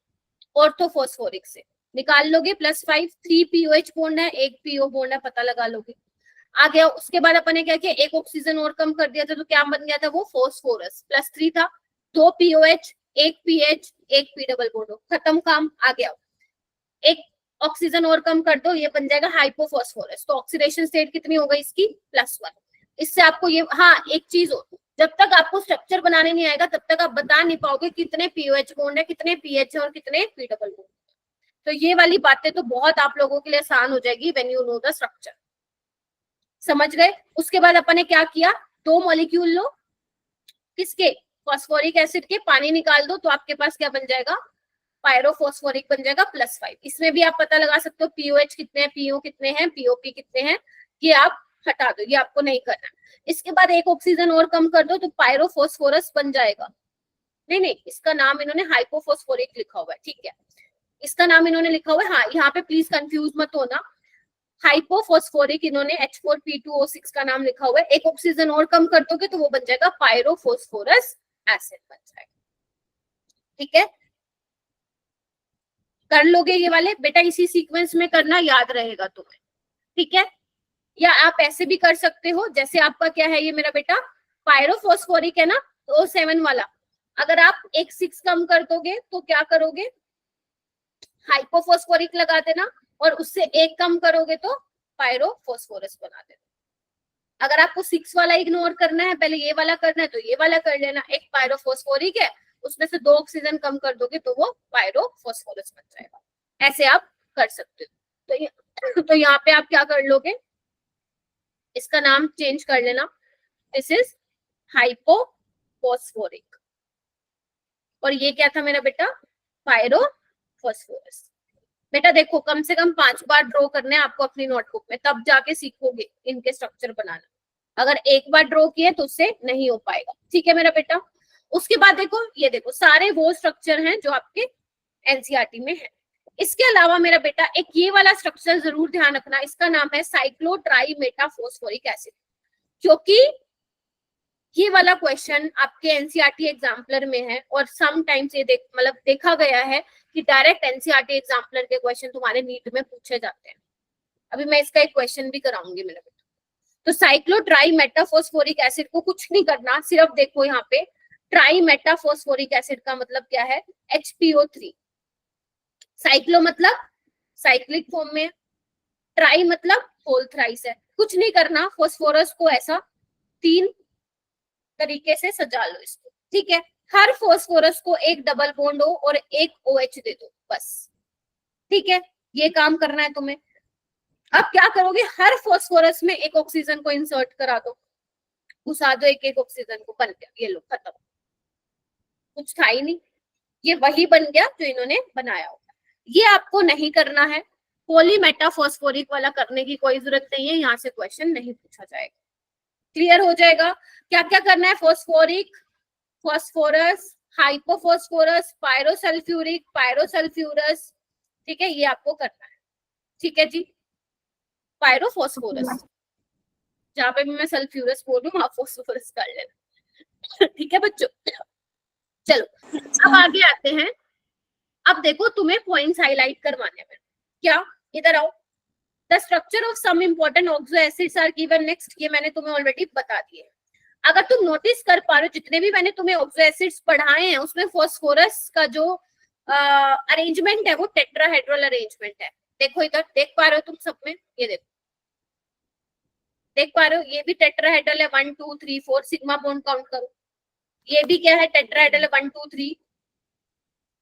Speaker 1: ऑर्थोफॉस्फोरिक से। निकाल लोगे +5, 3 POH बॉन्ड है, 1 PO बॉन्ड है, पता लगा लोगे। आ गया। उसके बाद अपन ने क्या किया? एक ऑक्सीजन और कम कर दिया था, तो क्या बन गया था? वो फॉस्फोरस। +3 था, 2 POH, 1 PH, 1 P double bond, खत्म काम। आ गया। एक ऑक्सीजन और कम कर दो, ये बन जाएगा हाइपोफॉस्फोरस। तो ऑक्सीडेशन स्टेट कितनी हो गई इसकी? +1। इससे आपको ये, हाँ एक चीज हो, जब तक आपको स्ट्रक्चर बनाने नहीं आएगा तब तक आप बता नहीं पाओगे कितने पीओएच बॉन्ड है, कितने पीएच है और कितने पी डबल बॉन्ड। तो ये वाली बातें तो बहुत आप लोगों के लिए आसान हो जाएगी when you know the structure. समझ गए? उसके बाद अपन ने क्या किया? 2 मॉलिक्यूल लो, किसके? फॉस्फोरिक एसिड के, पानी निकाल दो, तो आपके पास क्या बन जाएगा? पायरोफॉस्फोरिक बन जाएगा +5। इसमें भी आप पता लगा सकते हो पीओएच कितने हैं, पीओ कितने हैं, पीओपी कितने हैं, ये आप हटा दो, ये आपको नहीं करना। इसके बाद एक ऑक्सीजन और कम कर दो तो पायरोफॉस्फोरस बन जाएगा। नहीं नहीं, इसका नाम इन्होंने हाइपोफॉस्फोरिक लिखा हुआ है। ठीक है, इसका नाम इन्होंने लिखा हुआ है, हाँ यहाँ पे प्लीज कंफ्यूज मत होना, हाइपोफॉस्फोरिक इन्होंने H4P2O6 का नाम लिखा हुआ है। एक ऑक्सीजन और कम कर दोगे तो वो बन जाएगा पायरोफॉस्फोरस एसिड बन जाएगा। ठीक है, कर लोगे ये वाले बेटा, इसी सीक्वेंस में करना, याद रहेगा तुम्हें। ठीक है, या आप ऐसे भी कर सकते हो, जैसे आपका क्या है ये मेरा बेटा, पायरोफॉस्फोरिक है ना, तो O7 वाला, अगर आप एक 6 कम कर दोगे तो क्या करोगे? हाइपोफॉस्फोरिक लगा देना, और उससे एक कम करोगे तो पायरोफॉस्फोरस बना देना। अगर आपको 6 वाला इग्नोर करना है, पहले ये वाला करना है, तो ये वाला कर लेना। एक पायरोफॉस्फोरिक है, उसमें से 2 ऑक्सीजन कम कर दोगे तो वो पायरोफॉस्फोरस बन जाएगा। ऐसे आप कर सकते हो। तो यहाँ पे आप क्या कर लोगे? इसका नाम चेंज कर लेना, दिस इज हाइपोफॉस्फोरिक। और ये क्या था मेरा बेटा? Pyro phosphorus. बेटा देखो कम से कम 5 बार ड्रॉ करने हैं आपको अपनी नोटबुक में, तब जाके सीखोगे इनके स्ट्रक्चर बनाना। अगर एक बार ड्रॉ किए तो उससे नहीं हो पाएगा, ठीक है मेरा बेटा। उसके बाद देखो ये देखो सारे वो स्ट्रक्चर हैं जो आपके एनसीईआरटी में है। इसके अलावा मेरा बेटा एक ये वाला स्ट्रक्चर जरूर ध्यान रखना, इसका नाम है साइक्लोट्राईमेटाफॉस्फोरिक एसिड, क्योंकि ये वाला क्वेश्चन आपके एनसीईआरटी एग्जाम्पलर में है और समटाइम्स ये मतलब देखा गया है कि डायरेक्ट एनसीईआरटी एग्जाम्पलर के क्वेश्चन तुम्हारे नीट में पूछे जाते हैं। अभी मैं इसका एक क्वेश्चन भी कराऊंगी मेरा बेटा। तो साइक्लोट्राईमेटाफॉस्फोरिक एसिड को कुछ नहीं करना, सिर्फ देखो यहाँ पे ट्राईमेटाफॉस्फोरिक एसिड का मतलब क्या है, HPO3। साइक्लो मतलब साइक्लिक फॉर्म में, ट्राई मतलब होल थ्राइस है। कुछ नहीं करना, फॉस्फोरस को ऐसा 3 तरीके से सजा लो इसको, ठीक है। हर फॉस्फोरस को एक डबल बॉन्ड हो और एक OH दे दो बस, ठीक है। ये काम करना है तुम्हें। अब क्या करोगे, हर फॉस्फोरस में एक ऑक्सीजन को इंसर्ट करा दो, घुसा दो एक ऑक्सीजन को, बन गया, ये लो खत्म, कुछ था ही नहीं, ये वही बन गया जो इन्होंने बनाया होगा। ये आपको नहीं करना है, पॉलीमेटाफॉस्फोरिक वाला करने की कोई जरूरत नहीं है, यहाँ से क्वेश्चन नहीं पूछा जाएगा। क्लियर हो जाएगा क्या क्या करना है, फॉस्फोरिक, फॉस्फोरस, हाइपोफॉस्फोरस, पायरोसल्फ्यूरिक, पायरोसल्फ्यूरस, ठीक है, ये आपको करना है, ठीक है जी। पायरोफॉस्फोरस, जहां पे भी मैं सल्फ्यूरस बोल रही हूँ आप फॉस्फोरस कर लेना, ठीक है बच्चों। चलो अब आगे आते हैं। अब देखो तुम्हें पॉइंट्स हाईलाइट करवाने हैं, क्या, इधर आओ। The structure of some important oxo acids are given next, ये मैंने तुम्हें ऑलरेडी बता दिए। अगर तुम नोटिस कर पा रहे हो जितने भी मैंने तुम्हें ऑक्सो एसिड्स पढ़ाए हैं उसमें फॉस्फोरस का जो अरेंजमेंट है वो टेट्राहेड्रल अरेंजमेंट है। देखो इधर देख पा रहे हो तुम सब में, ये देखो देख पा रहे हो, ये भी टेट्राहेड्रल है, 1 2 3 4, सिग्मा बॉन्ड काउंट करो, ये भी क्या है टेट्राहेड्रल है, 1 2 3,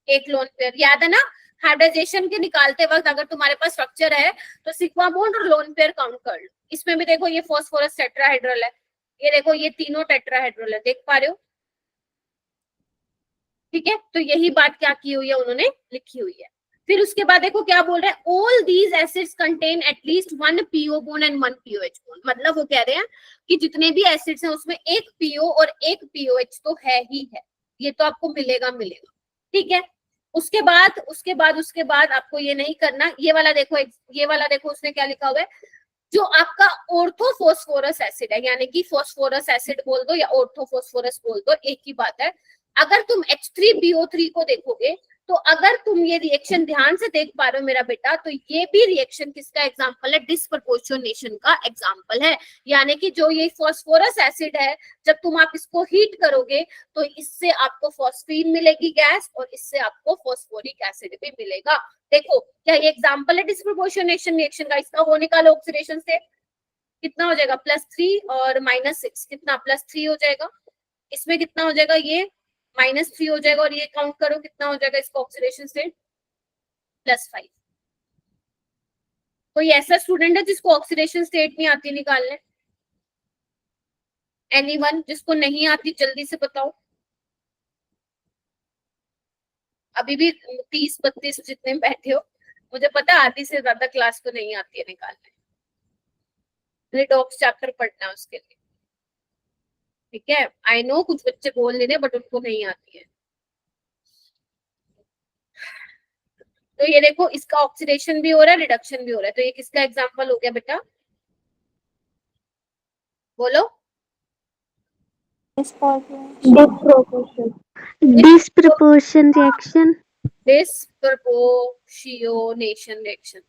Speaker 1: एक लोन पेयर। याद है ना, हाइब्रिडाइजेशन के निकालते वक्त अगर तुम्हारे पास स्ट्रक्चर है तो सिग्मा बॉन्ड और लोन पेयर काउंट कर लो। इसमें भी देखो ये फॉस्फोरस टेट्राहेड्रल है, ये देखो ये तीनों टेट्राहेड्रल है, देख पा रहे हो, ठीक है। तो यही बात क्या की हुई है, उन्होंने लिखी हुई है। फिर उसके बाद देखो क्या बोल रहे हैं, all these acids contain at least 1 PO bond and 1 POH bond. मतलब वो कह रहे हैं कि जितने भी एसिड्स हैं उसमें एक PO और एक POH तो है ही है, ये तो आपको मिलेगा, ठीक है। उसके बाद आपको ये नहीं करना, ये वाला देखो उसने क्या लिखा हुआ है, जो आपका ऑर्थोफॉस्फोरस एसिड है, यानी कि फॉस्फोरस एसिड बोल दो या ऑर्थोफॉस्फोरस बोल दो, एक ही बात है। अगर तुम H3PO3 को देखोगे तो अगर तुम ये रिएक्शन ध्यान से देख पा रहे हो मेरा बेटा, तो ये भी रिएक्शन किसका एग्जांपल है, डिस्प्रपोर्शनेशन का एग्जांपल है। यानी कि जो ये फॉस्फोरस एसिड है, जब तुम आप इसको हीट करोगे तो इससे आपको फॉस्फीन मिलेगी गैस, और इससे आपको फॉस्फोरिक एसिड भी मिलेगा। देखो क्या ये एग्जांपल है डिस्प्रपोर्शनेशन रिएक्शन का। इसका वो निकालो ऑक्सीडेशन से, कितना हो जाएगा, +3 और -6, कितना +3 हो जाएगा। इसमें कितना हो जाएगा, ये -3 हो जाएगा, और ये काउंट करो कितना हो जाएगा इसका ऑक्सीडेशन से, +5। कोई ऐसा स्टूडेंट है जिसको ऑक्सीडेशन स्टेट नहीं आती निकालने? एनीवन जिसको नहीं आती जल्दी से बताओ। अभी भी 30-32 जितने बैठे हो, मुझे पता है आधी से ज्यादा क्लास को नहीं आती है निकालने, रिडॉक्स चैप्टर पढ़ना है उसके लिए, ठीक है। आई नो कुछ बच्चे बोल नहीं रहे बट उनको नहीं आती है। तो ये देखो इसका ऑक्सीडेशन भी हो रहा है, रिडक्शन भी हो रहा है, तो ये किसका एग्जांपल हो गया बेटा, बोलो।
Speaker 4: डिस्प्रपोर्शन रिएक्शन।
Speaker 1: डिस्प्रपोर्शनेशन रिएक्शन,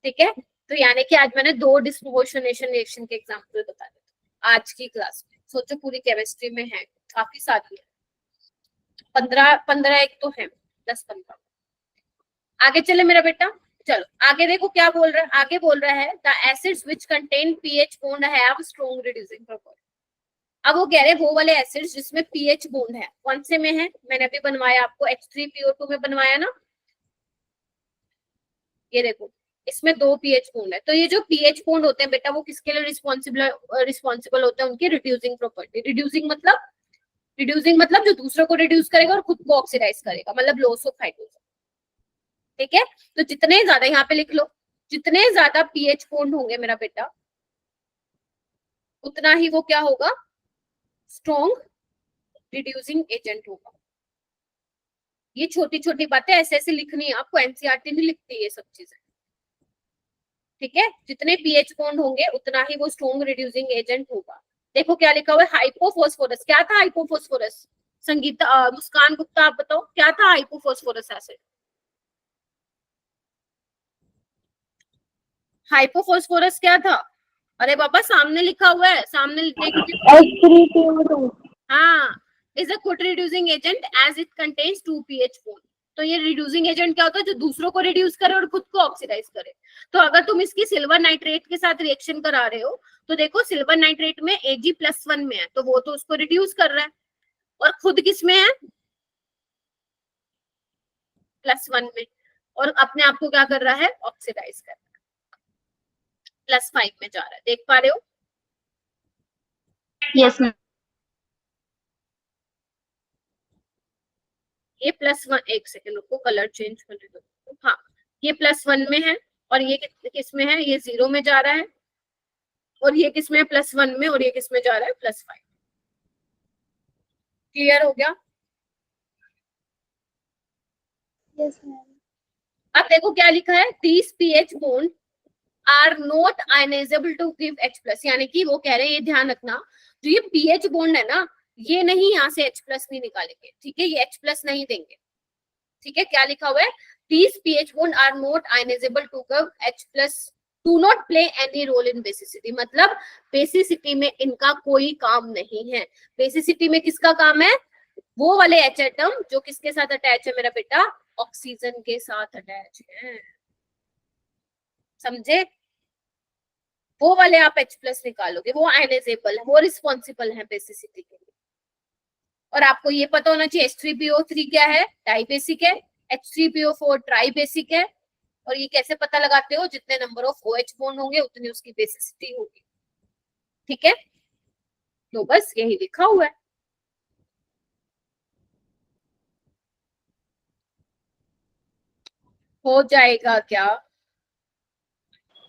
Speaker 1: ठीक है। तो यानी कि आज मैंने 2 डिस्प्रपोर्शनेशन रिएक्शन के एग्जांपल बता दिए आज की क्लास में। सोचो पूरी केमिस्ट्री में है, काफी सारी है, 15 एक तो है, 10-15। आगे चले मेरा बेटा, चलो आगे देखो क्या बोल रहा है। आगे बोल रहा है the acids which contain pH bond have strong reducing property. अब वो कह रहे हैं वो वाले एसिड्स जिसमें पीएच बॉन्ड है, कौन से में है, मैंने अभी बनवाया आपको, H3PO2 में बनवाया ना, ये देखो इसमें 2 पीएच बॉन्ड है। तो ये जो पीएच बॉन्ड होते हैं बेटा वो किसके लिए रिस्पॉन्सिबल होते हैं, उनकी रिड्यूसिंग प्रॉपर्टी। रिड्यूसिंग मतलब रिड्यूसिंग मतलब जो दूसरों को रिड्यूस करेगा और खुद को ऑक्सीडाइज करेगा, मतलब लॉस ऑफ हाइड्रोजन। ठीक है, तो जितने ज्यादा, यहाँ पे लिख लो, जितने ज्यादा पीएच बॉन्ड होंगे मेरा बेटा, उतना ही वो क्या होगा, स्ट्रॉन्ग रिड्यूसिंग एजेंट होगा। ये छोटी छोटी बातें ऐसे ऐसे लिखनी है आपको, एनसीईआरटी नहीं लिखती ये सब चीजें। ठीक है, जितने पीएच बॉन्ड होंगे उतना ही वो स्ट्रॉन्ग रिड्यूसिंग एजेंट होगा। देखो क्या लिखा हुआ है, हाइपोफॉस्फोरस। क्या था हाइपोफॉस्फोरस? संगीता, मुस्कान गुप्ता, आप बताओ क्या था हाइपोफॉस्फोरस एसिड? हाइपोफॉस्फोरस क्या था? अरे बाबा सामने लिखा हुआ है, सामने देखिए।
Speaker 3: H3PO2.
Speaker 1: हाँ, is a good reducing agent as it contains 2 pH bond. तो ये रिड्यूसिंग एजेंट क्या होता है, जो दूसरों को रिड्यूस करे और खुद को ऑक्सीडाइज करे। तो अगर तुम इसकी सिल्वर नाइट्रेट के साथ रिएक्शन करा रहे हो, तो देखो सिल्वर नाइट्रेट में Ag+1 में है, तो वो तो उसको रिड्यूस कर रहा है, और खुद किस में है, +1 में, और अपने आप को क्या कर रहा है, ऑक्सीडाइज कर रहा है, +5 में जा रहा है। देख पा रहे हो?
Speaker 2: Yes ma'am.
Speaker 1: ये +1, एक सेकेंड रुको, कलर चेंज करने दो। हाँ, ये +1 में है, और ये किस में है, ये 0 में जा रहा है, और ये किस में है, +1 में, और ये किस में जा रहा है, +5। क्लियर हो गया?
Speaker 3: Yes, ma'am.
Speaker 1: अब देखो क्या लिखा है, these pH bond are not ionizable to give H+, यानी कि वो कह रहे हैं, ये ध्यान रखना, जो ये pH बॉन्ड है ना, ये नहीं यहाँ से H+ नहीं निकालेंगे। ठीक है, ये H+ नहीं देंगे। ठीक है, क्या लिखा हुआ है, these pH bond are not ionizable to give H+, do not play any role in basicity, मतलब बेसिसिटी में इनका कोई काम नहीं है। बेसिसिटी में किसका काम है, वो वाले H एटम जो किसके साथ अटैच है मेरा बेटा, ऑक्सीजन के साथ अटैच है। समझे? वो वाले आप H+ निकालोगे, वो आयनाइजेबल है, वो रिस्पॉन्सिबल है बेसिसिटी के लिए। और आपको ये पता होना चाहिए H3PO3 क्या है, डाइबेसिक है, H3PO4 ट्राइबेसिक है। और ये कैसे पता लगाते हो, जितने नंबर ऑफ OH बॉन्ड होंगे उतनी उसकी बेसिसिटी होगी। ठीक है, तो बस यही लिखा हुआ है। हो जाएगा क्या?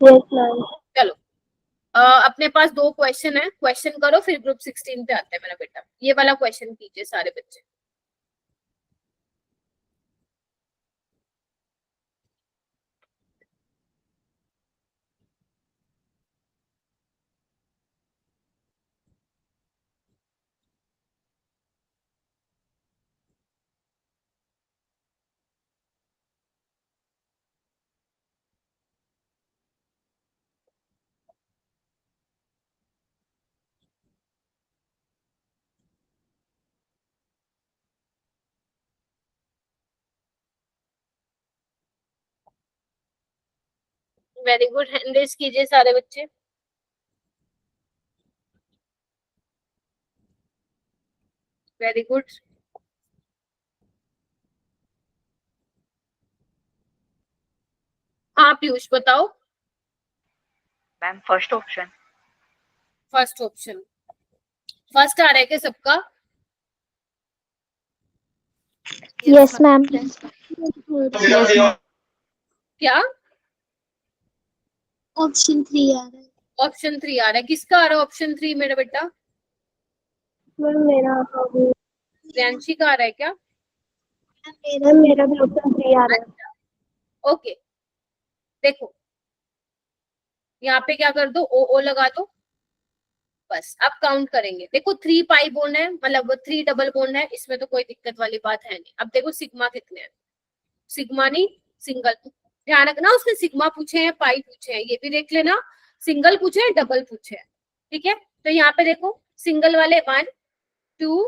Speaker 3: Yes, ma'am.
Speaker 1: चलो, अपने पास 2 क्वेश्चन है, क्वेश्चन करो, फिर ग्रुप 16 पे आते हैं मेरा बेटा। ये वाला क्वेश्चन कीजिए सारे बच्चे। वेरी गुड, हैंड रेज कीजिए सारे बच्चे। Very good. हाँ पीयूष बताओ।
Speaker 5: Ma'am first option.
Speaker 1: First option, first आ रहा है क्या सबका?
Speaker 4: Yes, ma'am.
Speaker 1: क्या?
Speaker 3: Option 3 आ रहा है।
Speaker 1: ऑप्शन 3 आ रहा है, किसका आ रहा है ऑप्शन 3 मेरा बेटा?
Speaker 3: मैम मेरा भी
Speaker 1: प्रियांशी का आ रहा है क्या?
Speaker 3: मेरा भी option 3 आ रहा है।
Speaker 1: ओके, देखो यहाँ पे क्या कर दो, ओ लगा दो, बस अब काउंट करेंगे। देखो 3 पाई बॉन्ड है, मतलब 3 डबल बॉन्ड है, इसमें तो कोई दिक्कत वाली बात है नहीं। अब देखो सिग्मा कितने हैं, सिग्मा नहीं सिंगल, ध्यान रखना उसने सिग्मा पूछे हैं, पाई पूछे हैं, ये भी देख लेना, सिंगल पूछे हैं, डबल पूछे हैं। ठीक है, तो यहाँ पे देखो सिंगल वाले 1 2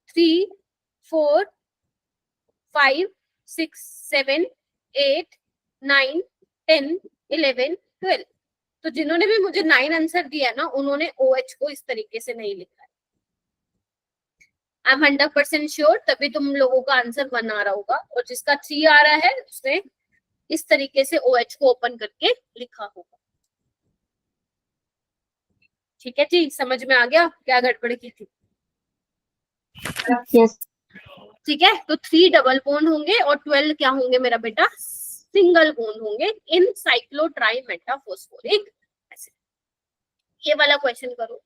Speaker 1: 3 4 5 6 7 8 9 10 11 12। तो जिन्होंने भी मुझे 9 आंसर दिया ना, उन्होंने OH को इस तरीके से नहीं लिखा है। आई एम 100% श्योर, तभी तुम लोगों का आंसर 1 आ रहा होगा, और जिसका 3 आ रहा है उसने इस तरीके से OH को ओपन करके लिखा होगा। ठीक है जी, समझ में आ गया क्या गड़बड़ की थी?
Speaker 3: Yes.
Speaker 1: ठीक है, तो 3 डबल बॉन्ड होंगे और 12 क्या होंगे मेरा बेटा, सिंगल बॉन्ड होंगे इन साइक्लोट्राइमेटाफॉस्फोरिक एसिड। ये वाला क्वेश्चन करो।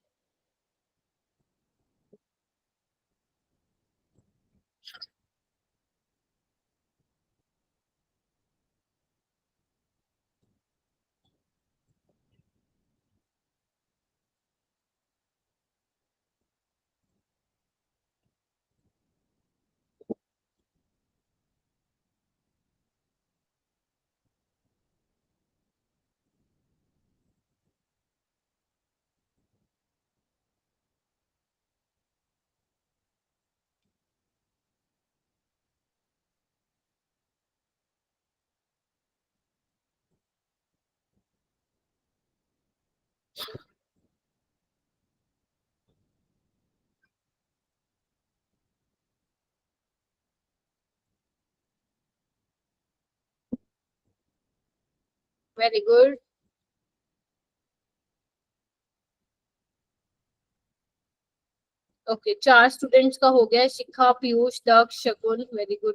Speaker 1: Very good. ओके, 4 स्टूडेंट्स का हो गया, शिखा, पीयूष, दक्ष, शकुन, वेरी गुड।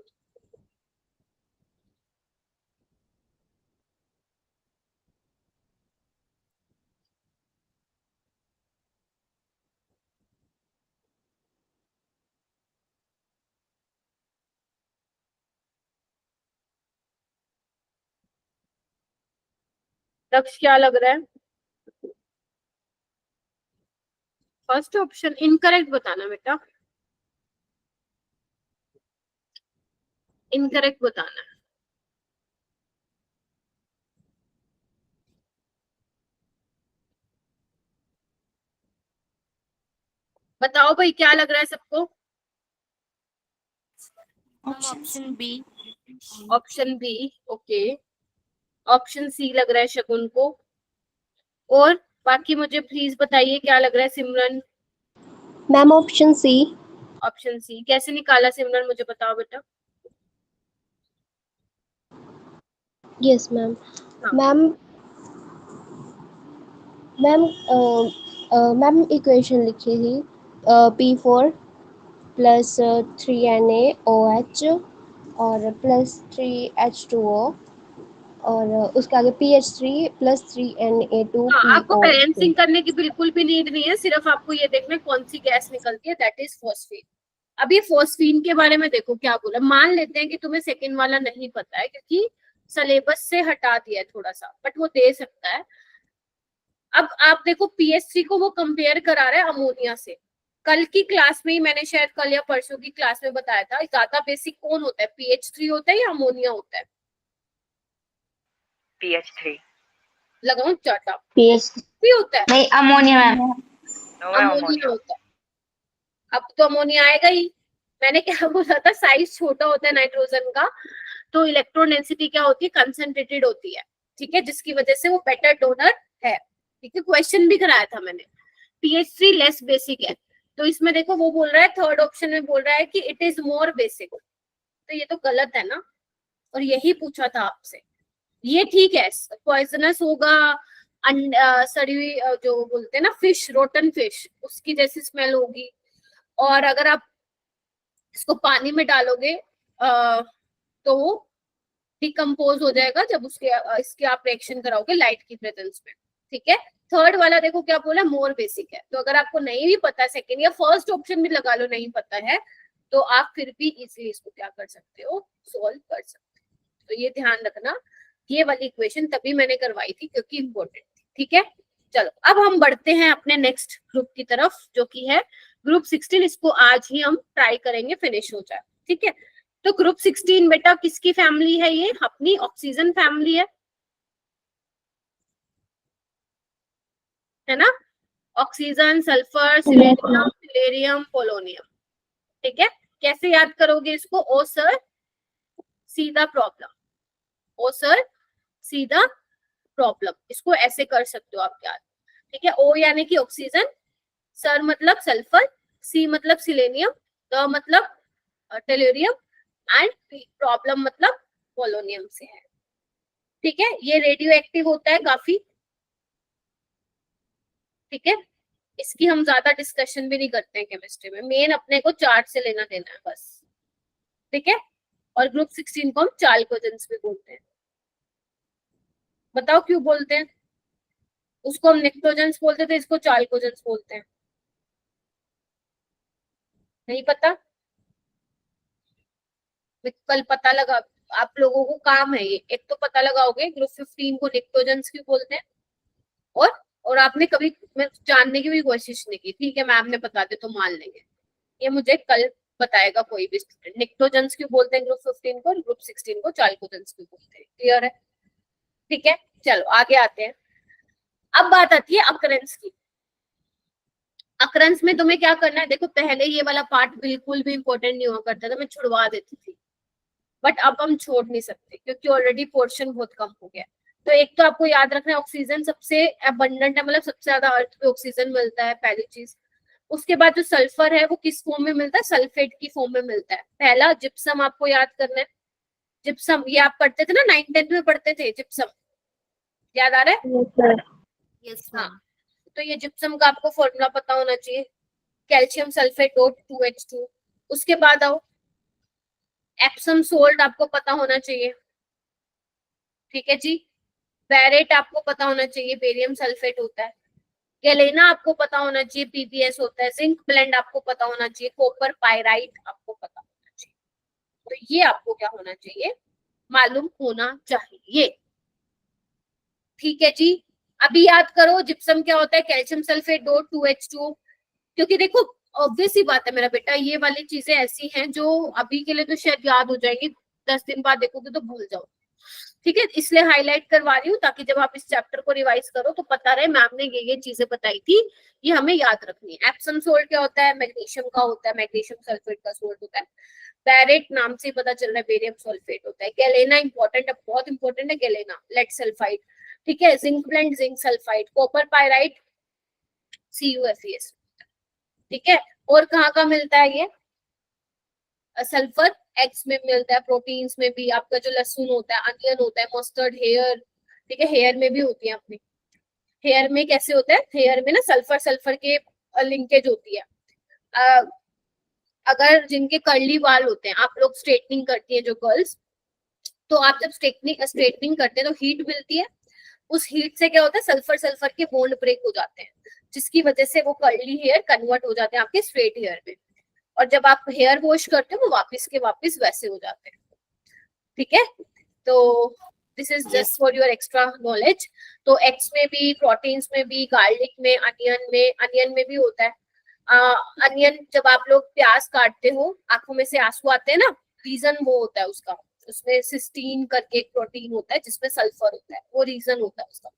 Speaker 1: दक्ष क्या लग रहा है? फर्स्ट ऑप्शन इनकरेक्ट बताना बेटा, इनकरेक्ट बताना है। बताओ भाई क्या लग रहा है सबको?
Speaker 2: Option B.
Speaker 1: Option B, okay. Option C लग रहा है शकुन को। और बाकी मुझे प्लीज बताइए क्या लग रहा है Simran?
Speaker 3: Ma'am option C.
Speaker 1: Option C कैसे निकाला सिमरन, मुझे बताओ बेटा।
Speaker 3: Yes ma'am.
Speaker 1: हाँ।
Speaker 3: मैम मैम मैम इक्वेशन लिखी थी P4 प्लस 3Na OH और प्लस 3H2O और उसके आगे PH3 प्लस 3Na2PO।
Speaker 1: आपको बैलेंसिंग करने की बिल्कुल भी नीड नहीं है, सिर्फ आपको ये देखना है कौन सी गैस निकलती है, दैट इज फॉस्फीन। अब ये फॉस्फीन के बारे में देखो क्या बोला। मान लेते हैं कि तुम्हें सेकंड वाला नहीं पता है क्योंकि सिलेबस से हटा दिया है थोड़ा सा, बट वो दे सकता है। अब आप देखो PH3 को वो कंपेयर करा रहा है अमोनिया से। कल की क्लास में ही मैंने शायद कल या परसों की क्लास में बताया था, ज्यादा बेसिक कौन होता है, PH3 होता है या अमोनिया होता है?
Speaker 5: PH3।
Speaker 1: लगाऊं चाटा?
Speaker 3: PH3
Speaker 1: होता है,
Speaker 3: नहीं, अमोनिया मैम।
Speaker 5: नो है
Speaker 1: अमोनिया
Speaker 5: अमोनिया।
Speaker 1: होता है। अब तो अमोनिया आएगा ही। मैंने क्या बोला था, साइज छोटा होता है नाइट्रोजन का, तो इलेक्ट्रॉन डेंसिटी क्या होती है, कंसंट्रेटेड होती है। ठीक है, जिसकी वजह से वो बेटर डोनर है। ठीक है, क्वेश्चन भी कराया था मैंने। PH3 लेस बेसिक है, तो इसमें देखो वो बोल रहा है, थर्ड ऑप्शन में बोल रहा है कि इट इज मोर बेसिक, तो ये तो गलत है ना। और यही पूछा था आपसे। ये ठीक है, पॉइजनस होगा, सड़ी हुई जो बोलते हैं ना फिश, रोटन फिश, उसकी जैसी स्मेल होगी। और अगर आप इसको पानी में डालोगे तो वो डिकम्पोज हो जाएगा जब उसके इसके आप रिएक्शन कराओगे लाइट की प्रेजेंस में। ठीक है, थर्ड वाला देखो क्या बोला, मोर बेसिक है। तो अगर आपको नहीं भी पता, सेकंड या फर्स्ट ऑप्शन भी लगा लो, नहीं पता है तो आप फिर भी इजीली इसको क्या कर सकते हो, सॉल्व कर सकते हो। तो ये ध्यान रखना, ये वाली इक्वेशन तभी मैंने करवाई थी क्योंकि इंपॉर्टेंट थी। ठीक है, चलो अब हम बढ़ते हैं अपने नेक्स्ट ग्रुप की तरफ जो कि है ग्रुप 16। इसको आज ही हम ट्राई करेंगे फिनिश हो जाए। ठीक है, तो ग्रुप 16 बेटा किसकी फैमिली है? ये अपनी ऑक्सीजन फैमिली है ना। Oxygen, sulphur, selenium, selenium, polonium. ठीक है, कैसे याद करोगे इसको? ओ सर सीधा प्रॉब्लम, ओ सर सीधा प्रॉब्लम, इसको ऐसे कर सकते हो आप याद। ठीक है, ओ यानी कि ऑक्सीजन, सर मतलब सल्फर, सी मतलब सिलेनियम, द मतलब टेलोरियम एंड प्रॉब्लम मतलब पोलोनियम से है। ठीक है, ये रेडियो एक्टिव होता है काफी। ठीक है, इसकी हम ज्यादा डिस्कशन भी नहीं करते हैं केमिस्ट्री में, मेन अपने को चार्ट से लेना देना है बस, ठीक है। और ग्रुप 16 को हम चाल्कोजेंस भी बोलते हैं। बताओ क्यों बोलते हैं? उसको हम निक्टोजेंस बोलते थे, इसको चाल्कोजेंस बोलते हैं। नहीं पता? कल पता लगा, आप लोगों को काम है ये, एक तो पता लगाओगे ग्रुप 15 को निक्टोजेंस क्यों बोलते हैं, और आपने कभी जानने की भी कोशिश नहीं की, ठीक है मैम ने बता दे तो मान लेंगे, ये मुझे कल बताएगा कोई भी स्टूडेंट। निक्टोजेंस क्यों बोलते हैं ग्रुप 15 को, और ग्रुप 16 को चाल्कोजेंस क्यों बोलते हैं, क्लियर है? ठीक है, चलो आगे आते हैं। अब बात आती है अकरेंस की। अकरेंस में तुम्हें क्या करना है, देखो पहले ये वाला पार्ट बिल्कुल भी इंपॉर्टेंट नहीं हुआ करता था, मैं छुड़वा देती थी, बट अब हम छोड़ नहीं सकते क्योंकि ऑलरेडी पोर्शन बहुत कम हो गया। तो एक तो आपको याद रखना है ऑक्सीजन सबसे अबंडेंट है, मतलब सबसे ज्यादा अर्थ पे ऑक्सीजन मिलता है, पहली चीज। उसके बाद जो सल्फर है वो किस फॉर्म में मिलता है, सल्फेट की फॉर्म में मिलता है। पहला जिप्सम आपको याद करना है, जिप्सम ये आप पढ़ते थे ना, 9th-10th में पढ़ते थे जिप्सम, याद आ रहा है?
Speaker 3: Yes, sir.
Speaker 2: Yes,
Speaker 1: हाँ,
Speaker 2: ma'am.
Speaker 1: तो ये जिप्सम का आपको फॉर्मूला पता होना चाहिए, कैल्शियम सल्फेट और 2H2। उसके बाद आओ एप्सम सोल्ट आपको पता होना चाहिए, ठीक है जी। बैरेट आपको पता होना चाहिए, बेरियम सल्फेट होता है। गैलेना आपको पता होना चाहिए, PBS होता है। जिंक ब्लेंड आपको पता होना चाहिए, कॉपर पाइराइट आपको पता होना चाहिए। तो ये आपको क्या होना चाहिए, मालूम होना चाहिए, ठीक है जी। अभी याद करो जिप्सम क्या होता है, कैल्शियम सल्फेट और 2H2। क्योंकि देखो ऑब्वियस ही बात है मेरा बेटा, ये वाली चीजें ऐसी हैं जो अभी के लिए तो शायद याद हो जाएंगी, 10 दिन बाद देखोगे तो भूल जाओ, ठीक है। इसलिए हाईलाइट करवा रही हूँ ताकि जब आप इस चैप्टर को रिवाइज करो तो पता रहे मैम ने ये चीजें बताई थी, ये हमें याद रखनी है। एप्सम सोल्ट क्या होता है, मैग्नीशियम का होता है, मैग्नीशियम सल्फेट का सोल्ट होता है। बैरेट नाम से पता चल रहा है, बेरियम सल्फेट होता है। गैलेना इंपॉर्टेंट है, बहुत इंपॉर्टेंट है गैलेना, लेड सल्फाइड, ठीक है। Zinc blende zinc sulphide, copper pyrite CuFeS, ठीक है। और कहाँ का मिलता है ये सल्फर, एग्स में मिलता है, प्रोटीन्स में भी, आपका जो लहसुन होता है, अनियन होता है, मस्टर्ड, हेयर, ठीक है, हेयर में भी होती है अपनी। हेयर में कैसे होता है, हेयर में ना सल्फर सल्फर के लिंकेज होती है। अगर जिनके कर्ली बाल होते हैं, आप लोग स्ट्रेटनिंग करती है जो गर्ल्स, तो आप जब स्ट्रेटनिंग करते हैं तो हीट मिलती है, उस हीट से क्या होता है, सल्फर सल्फर के बॉन्ड ब्रेक हो जाते हैं, जिसकी वजह से वो कर्ली हेयर कन्वर्ट हो जाते हैं आपके स्ट्रेट हेयर में, और जब आप हेयर वॉश करते हो वो वापस के वापस वैसे हो जाते हैं, ठीक है। तो this is just for your extra knowledge. तो एग्स में भी, प्रोटीन्स में भी, गार्लिक में, अनियन में भी होता है। अनियन जब आप लोग प्याज काटते हो आंखों में से आंसू आते हैं ना, रीजन वो होता है उसका, उसमें सिस्टीन करके एक प्रोटीन होता है जिसमें सल्फर होता है, वो रीजन होता है उसका।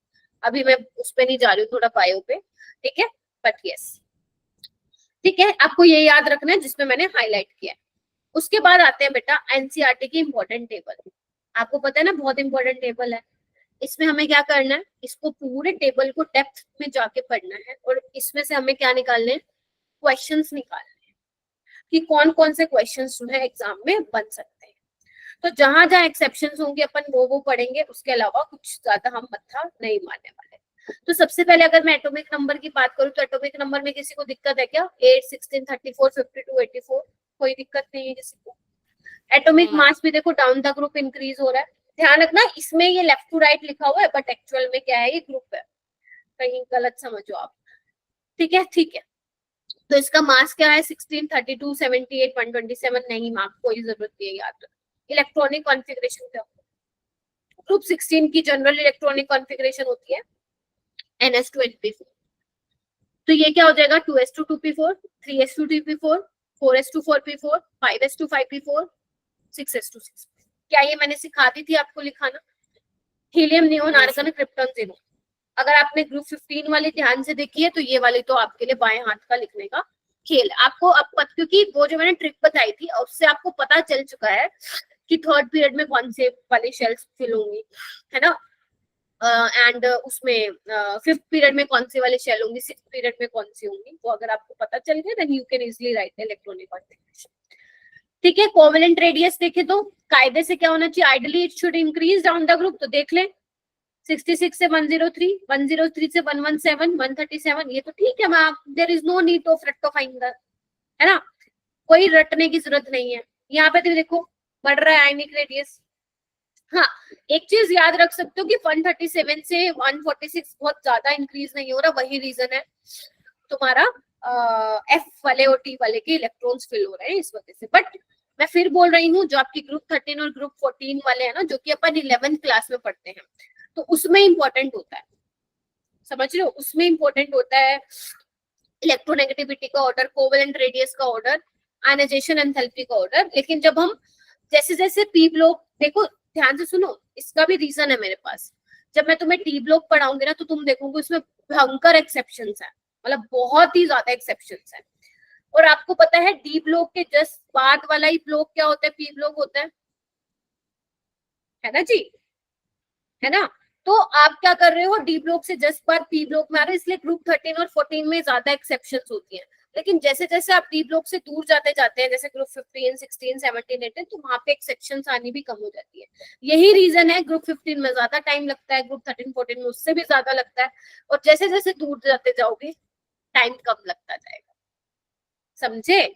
Speaker 1: अभी मैं उस पर नहीं जा रही हूँ, थोड़ा बायो पे, ठीक है, बट यस, ठीक है, आपको ये याद रखना है जिसमें मैंने हाईलाइट किया है। उसके बाद आते हैं बेटा एनसीईआरटी की इंपॉर्टेंट टेबल। आपको पता है ना बहुत इंपॉर्टेंट टेबल है, इसमें हमें क्या करना है, इसको पूरे टेबल को डेप्थ में जाके पढ़ना है, और इसमें से हमें क्या निकालने हैं, क्वेश्चंस निकालने हैं कि कौन कौन से क्वेश्चंस जो है एग्जाम में बन सकते हैं। तो जहां जहां एक्सेप्शंस होंगे अपन वो पढ़ेंगे, उसके अलावा कुछ ज्यादा हम मत्था नहीं मारने वाले। तो सबसे पहले अगर मैं एटॉमिक नंबर की बात करूं तो एटॉमिक नंबर में किसी को दिक्कत है क्या, 8, 16, 34, 52, 84, कोई दिक्कत नहीं है किसी को। एटॉमिक मास भी देखो डाउन द ग्रुप इंक्रीज हो रहा है, ध्यान रखना इसमें ये लेफ्ट टू राइट लिखा हुआ है बट एक्चुअल में क्या है, ये ग्रुप है, कहीं गलत समझो आप, ठीक है, ठीक है। तो इसका मास क्या है, 16, 32, 78, 127, नहीं मार्क कोई जरूरत नहीं है, याद रखो। इलेक्ट्रॉनिक कॉन्फ़िगरेशन क्या होता है, ग्रुप 16 की जनरल इलेक्ट्रॉनिक कॉन्फ़िगरेशन होती है NS2NP4। तो ये क्या हो जाएगा, 2s2 2p4, 3s2 2p4, 4s2 4p4, 5s2 5p4, 6s2 6। क्या ये मैंने सिखा दी थी आपको लिखाना, helium neon argon krypton zero. अगर आपने ग्रुप 15 वाली ध्यान से देखी है तो ये वाली तो आपके लिए बाएं हाथ का लिखने का खेल आपको अब क्योंकि वो जो मैंने ट्रिक बताई थी उससे आपको पता चल चुका है कि थर्ड पीरियड में कौन से वाली शेल्स फिल होंगी, है ना, एंड उसमें फिफ्थ पीरियड में कौन सी वाली शेल होंगी, सिक्स्थ पीरियड में कौन सी होंगी, वो अगर आपको पता चल गया then you can easily write electronic configuration, ठीक है। कोवेलेंट रेडियस देखे तो कायदे से क्या होना चाहिए, ideally it should increase down the group, तो देख लें 66 से 103, 103 से 117, 137, ये तो ठीक है ma'am, there is no need of rectifying that, है ना, कोई रटने की जरूरत नहीं है। यहाँ पे तो देखो बढ़ रहा है आयनिक रेडियस। हाँ, एक चीज याद रख सकते हो कि 137 से 146 बहुत ज्यादा इंक्रीज नहीं हो रहा, वही रीजन है तुम्हारा एफ वाले और टी वाले के इलेक्ट्रॉन्स फिल हो रहे हैं इस वजह से। बट मैं फिर बोल रही हूँ, जो आपकी ग्रुप 13 और ग्रुप 14 वाले हैं ना, जो कि अपन 11th क्लास में पढ़ते हैं, तो उसमें इंपॉर्टेंट होता है, समझ रहे हो, उसमें इंपॉर्टेंट होता है इलेक्ट्रोनेगेटिविटी का ऑर्डर, कोवेलेंट रेडियस का ऑर्डर, आयनाइजेशन एंथैल्पी का ऑर्डर। लेकिन जब हम जैसे जैसे पी ब्लॉक, देखो ध्यान से सुनो, इसका भी रीजन है मेरे पास। जब मैं तुम्हें टी ब्लॉक पढ़ाऊंगी ना, तो तुम देखोगे उसमें भयंकर एक्सेप्शंस है, मतलब बहुत ही ज्यादा एक्सेप्शंस है। और आपको पता है डी ब्लॉक के जस्ट बाद वाला ही ब्लॉक क्या होता है, पी ब्लॉक होता है ना जी, है ना। तो आप क्या कर रहे हो, डी ब्लॉक से जस्ट बाद पी ब्लॉक में आ रहे हो, इसलिए ग्रुप 13 और 14 में ज्यादा एक्सेप्शंस होती हैं। लेकिन जैसे जैसे आप डी ब्लॉक से दूर जाते जाते हैं, जैसे ग्रुप 15, 16, 17, 18, तो वहां पे एक्सेप्शंस आनी भी कम हो जाती है। यही रीजन है, ग्रुप 15 में ज्यादा टाइम लगता है, ग्रुप 13, 14 में उससे भी ज्यादा लगता है, और जैसे जैसे दूर जाते जाओगे टाइम कम लगता जाएगा, समझे।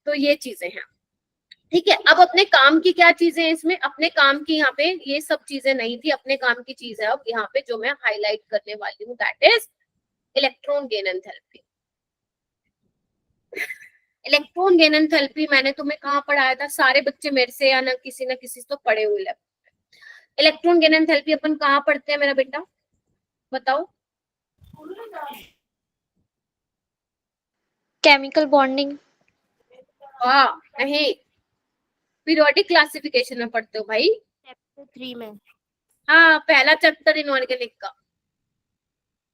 Speaker 1: तो ये चीजें हैं, ठीक है। अब अपने काम की क्या चीजें हैं इसमें, अपने काम की यहाँ पे ये सब चीजें नहीं थी, अपने काम की चीज है अब यहाँ पे जो मैं हाईलाइट करने वाली हूँ, that is electron gain enthalpy. Electron gain enthalpy मैंने तुम्हें कहाँ पढ़ाया था, सारे बच्चे मेरे से या ना किसी तो पढ़े हुए। इलेक्ट्रॉन गेन एंथैल्पी अपन कहाँ पढ़ते हैं मेरा बेटा, बताओ।
Speaker 4: Chemical bonding.
Speaker 1: हाँ नहीं, पीरियोडिक क्लासिफिकेशन में पढ़ते हो भाई।
Speaker 2: चैप्टर 3 में।
Speaker 1: हाँ, पहला चैप्टर इनऑर्गेनिक का,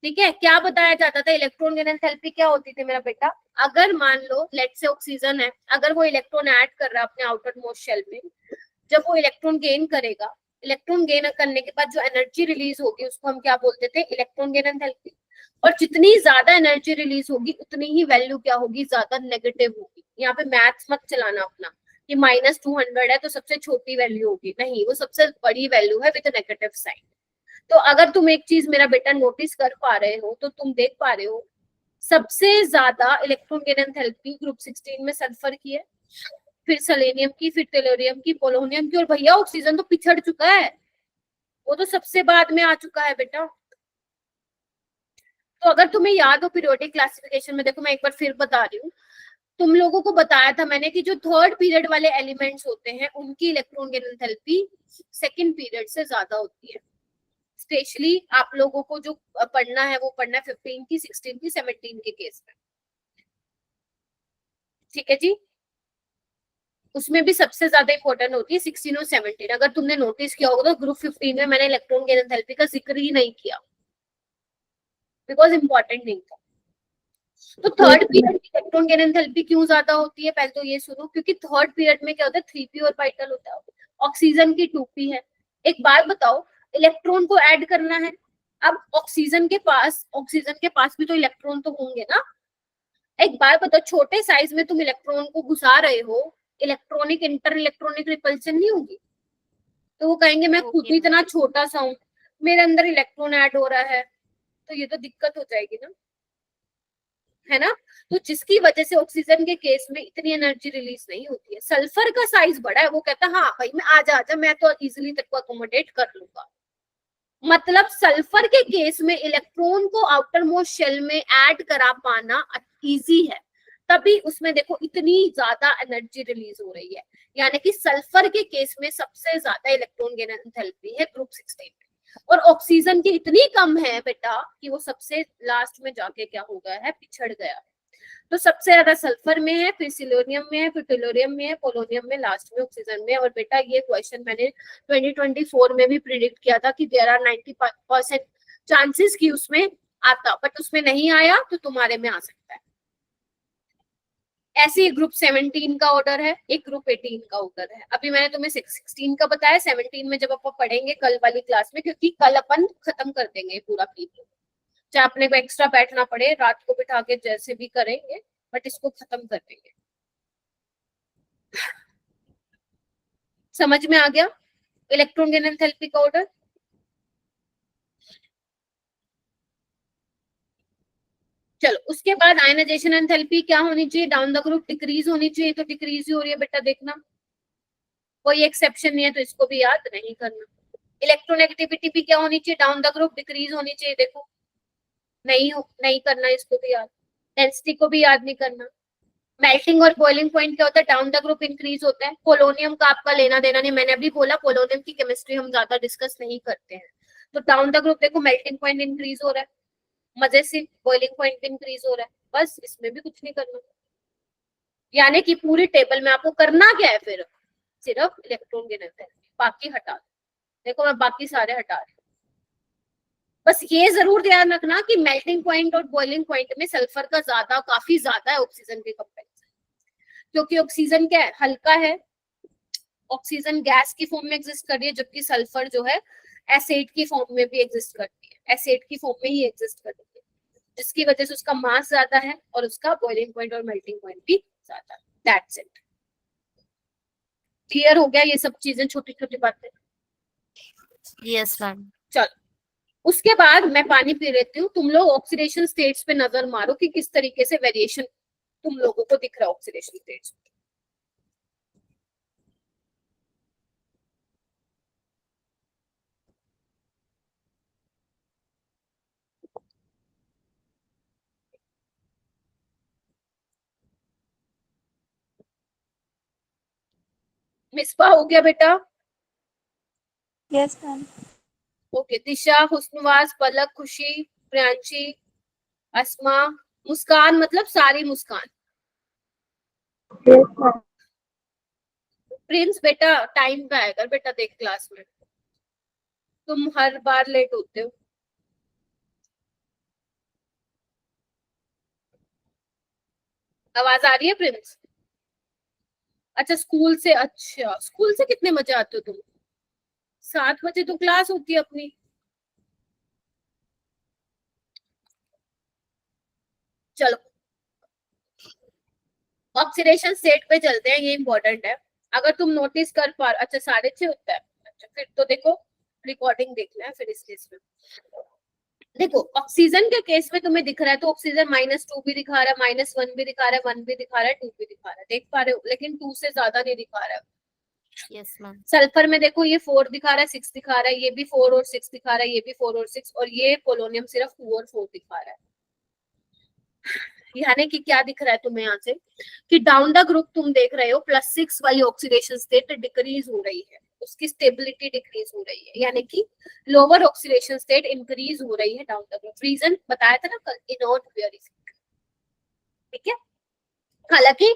Speaker 1: ठीक है। क्या बताया जाता था, इलेक्ट्रॉन गेन एंथैल्पी क्या होती थी मेरा बेटा, अगर मान लो लेट से ऑक्सीजन है, अगर वो इलेक्ट्रॉन ऐड कर रहा है अपने आउटर मोस्ट शेल में, जब वो इलेक्ट्रॉन गेन करेगा, इलेक्ट्रॉन गेन करने के बाद जो एनर्जी रिलीज होगी उसको हम क्या बोलते थे, इलेक्ट्रॉन गेन एंथैल्पी। और जितनी ज्यादा एनर्जी रिलीज होगी उतनी ही वैल्यू क्या होगी, ज्यादा नेगेटिव होगी। यहाँ पे मैथ्स मत चलाना अपना कि -200 है तो सबसे छोटी वैल्यू होगी, नहीं, वो सबसे बड़ी वैल्यू है विद नेगेटिव साइन। तो अगर तुम एक चीज मेरा बेटा नोटिस कर पा रहे हो, तो तुम देख पा रहे हो सबसे ज्यादा इलेक्ट्रॉन गेन एंथैल्पी ग्रुप 16 में सल्फर की है, फिर सेलेनियम की, फिर टेलोरियम की, पोलोनियम की, और भैया ऑक्सीजन तो पिछड़ चुका है, वो तो सबसे बाद में आ चुका है बेटा। तो अगर तुम्हें याद हो पीरियोडिक क्लासिफिकेशन में, देखो मैं एक बार फिर बता रही हूँ, तुम लोगों को बताया था मैंने कि जो थर्ड पीरियड वाले एलिमेंट्स होते हैं उनकी electron gain enthalpy second period से ज्यादा होती है। स्पेशली आप लोगों को जो पढ़ना है वो पढ़ना है 15 की, 16 की, 17 के केस में, ठीक है जी। उसमें भी सबसे ज्यादा इंपॉर्टेंट होती है 16 और 17। अगर तुमने नोटिस किया होगा तो ग्रुप 15 में मैंने इलेक्ट्रॉन गेन एंथैल्पी का जिक्र ही नहीं किया, बिकॉज इंपॉर्टेंट नहीं था। तो थर्ड पीरियड की इलेक्ट्रॉन गेन एंथैल्पी क्यों ज्यादा होती है, पहले तो ये सुनो, क्योंकि थर्ड पीरियड में क्या होता है, 3p ऑर्बिटल होता है, ऑक्सीजन की 2p है। एक बात बताओ, इलेक्ट्रॉन को ऐड करना है, अब ऑक्सीजन के पास भी तो इलेक्ट्रॉन तो होंगे ना। एक बात बताओ, छोटे साइज में तुम इलेक्ट्रॉन को घुसा रहे हो, इलेक्ट्रॉनिक इंटर इलेक्ट्रॉनिक रिपल्शन नहीं होगी, तो वो कहेंगे मैं खुद ही इतना छोटा सा हूँ, मेरे अंदर इलेक्ट्रॉन ऐड हो रहा है, तो ये तो दिक्कत हो जाएगी ना, है ना। तो जिसकी वजह से ऑक्सीजन के केस में इतनी एनर्जी रिलीज नहीं होती है। सल्फर का साइज बड़ा है, वो कहता है हाँ भाई मैं आजा मैं तो इजिली तेरे को अकोमोडेट कर लूंगा। मतलब सल्फर के केस में इलेक्ट्रॉन को आउटर मोस्ट शेल में ऐड करा पाना इजी है, तभी उसमें देखो इतनी ज्यादा एनर्जी रिलीज हो रही है। यानी कि सल्फर के केस में सबसे ज्यादा इलेक्ट्रॉन गेन एंथैल्पी है ग्रुप 16 में, और ऑक्सीजन की इतनी कम है बेटा कि वो सबसे लास्ट में जाके क्या हो गया है, पिछड़ गया है। तो सबसे ज्यादा सल्फर में है, फिर सिलोनियम में है, फिर टेलोरियम में है, पोलोनियम में, लास्ट में ऑक्सीजन में। और बेटा ये क्वेश्चन मैंने 2024 में भी प्रिडिक्ट किया था कि देयर आर 90% चांसेस की उसमें आता, बट उसमें नहीं आया, तो तुम्हारे में आ सकता है। ऐसे ही ग्रुप 17 का ऑर्डर है, एक ग्रुप 18 का ऑर्डर है। अभी मैंने तुम्हें 16 का बताया, 17 में जब अपन पढ़ेंगे कल वाली क्लास में, क्योंकि कल अपन खत्म कर देंगे पूरा पीपी, चाहे अपने को एक्स्ट्रा बैठना पड़े, रात को बिठा के जैसे भी करेंगे, बट इसको खत्म कर देंगे। समझ में आ गया इलेक्ट्रॉन गेन एंथैल्पी का ऑर्डर? चलो उसके बाद आयनाइजेशन एंथैल्पी क्या होनी चाहिए, डाउन द ग्रुप डिक्रीज होनी चाहिए, तो डिक्रीज ही हो रही है बेटा, देखना कोई एक्सेप्शन नहीं है, तो इसको भी याद नहीं करना। इलेक्ट्रोनेगेटिविटी भी क्या होनी चाहिए, डाउन द ग्रुप डिक्रीज होनी चाहिए, देखो नहीं करना, इसको भी याद। डेंसिटी को भी याद नहीं करना। मेल्टिंग और बॉइलिंग पॉइंट क्या होता है, डाउन द ग्रुप इंक्रीज होता है। पोलोनियम का आपका लेना देना नहीं, मैंने अभी बोला पोलोनियम की केमिस्ट्री हम ज्यादा डिस्कस नहीं करते हैं। तो डाउन द ग्रुप देखो मेल्टिंग पॉइंट इंक्रीज हो रहा है, मजे से बॉइलिंग पॉइंट भी इंक्रीज हो रहा है, बस इसमें भी कुछ नहीं करना। यानी कि पूरी टेबल में आपको करना क्या है, फिर सिर्फ इलेक्ट्रॉन गिनना है, बाकी हटा दो। देखो मैं बाकी सारे हटा रही हूँ, बस ये जरूर ध्यान रखना कि मेल्टिंग पॉइंट और बॉइलिंग पॉइंट में सल्फर का काफी ज्यादा है ऑक्सीजन के कंपेरिजन, क्योंकि ऑक्सीजन क्या है, हल्का है, ऑक्सीजन गैस की फॉर्म में एग्जिस्ट कर रही है, जबकि सल्फर जो है एसिड की फॉर्म में भी एग्जिस्ट करती है, एसिड की फॉर्म में ही एग्जिस्ट करती है, जिसकी वजह से उसका मास ज्यादा है और उसका बॉइलिंग पॉइंट और मेल्टिंग पॉइंट भी ज्यादा है। That's it. क्लियर हो गया ये सब चीजें, छोटी छोटी बातें।
Speaker 2: Yes ma'am.
Speaker 1: चलो उसके बाद मैं पानी पी लेती हूँ, तुम लोग ऑक्सीडेशन स्टेट्स पे नजर मारो कि किस तरीके से वेरिएशन तुम लोगों को दिख रहा है ऑक्सीडेशन स्टेट्स। मिसबा हो गया बेटा?
Speaker 3: Yes ma'am.
Speaker 1: ओके, दिशा, हुस्नवाज, पलक, खुशी, प्रियांशी, अस्मा, मुस्कान मतलब सारी मुस्कान,
Speaker 3: यस मैम।
Speaker 1: प्रिंस बेटा टाइम पे आएगा बेटा, देख क्लास में तुम हर बार लेट होते हो। आवाज आ रही है प्रिंस? अच्छा स्कूल से, अच्छा स्कूल से कितने बजे आते हो तुम? 7 बजे तो क्लास होती है अपनी। चलो ऑक्सीडेशन स्टेट पे चलते हैं, ये इंपॉर्टेंट है। अगर तुम नोटिस कर पा, अच्छा 6:30 होता है, अच्छा फिर तो देखो रिकॉर्डिंग देखना है फिर इस केस में। देखो ऑक्सीजन के केस में तुम्हें दिख रहा है तो ऑक्सीजन -2 भी दिखा रहा है, -1 भी दिखा रहा है, 1 भी दिखा रहा है, 2 भी दिखा रहा है, देख पा रहे हो, लेकिन 2 से ज्यादा नहीं दिखा रहा है।
Speaker 2: Yes ma'am.
Speaker 1: सल्फर में देखो ये 4 दिखा रहा है, 6 दिखा रहा है, ये भी 4 और 6 दिखा रहा है, ये भी 4 और 6, और ये पोलोनियम सिर्फ 2 और 4 दिखा रहा है। यानी कि क्या दिख रहा है तुम्हें यहाँ से कि डाउन द ग्रुप तुम देख रहे हो +6 वाली ऑक्सीडेशन स्टेट डिक्रीज हो रही है, उसकी स्टेबिलिटी डिक्रीज हो रही है, यानी कि लोअर ऑक्सीडेशन स्टेट इंक्रीज हो रही है डाउन द ग्रुप। रीजन बताया था ना कल, इनर्ट पेयर इफेक्ट, ठीक है। हालांकि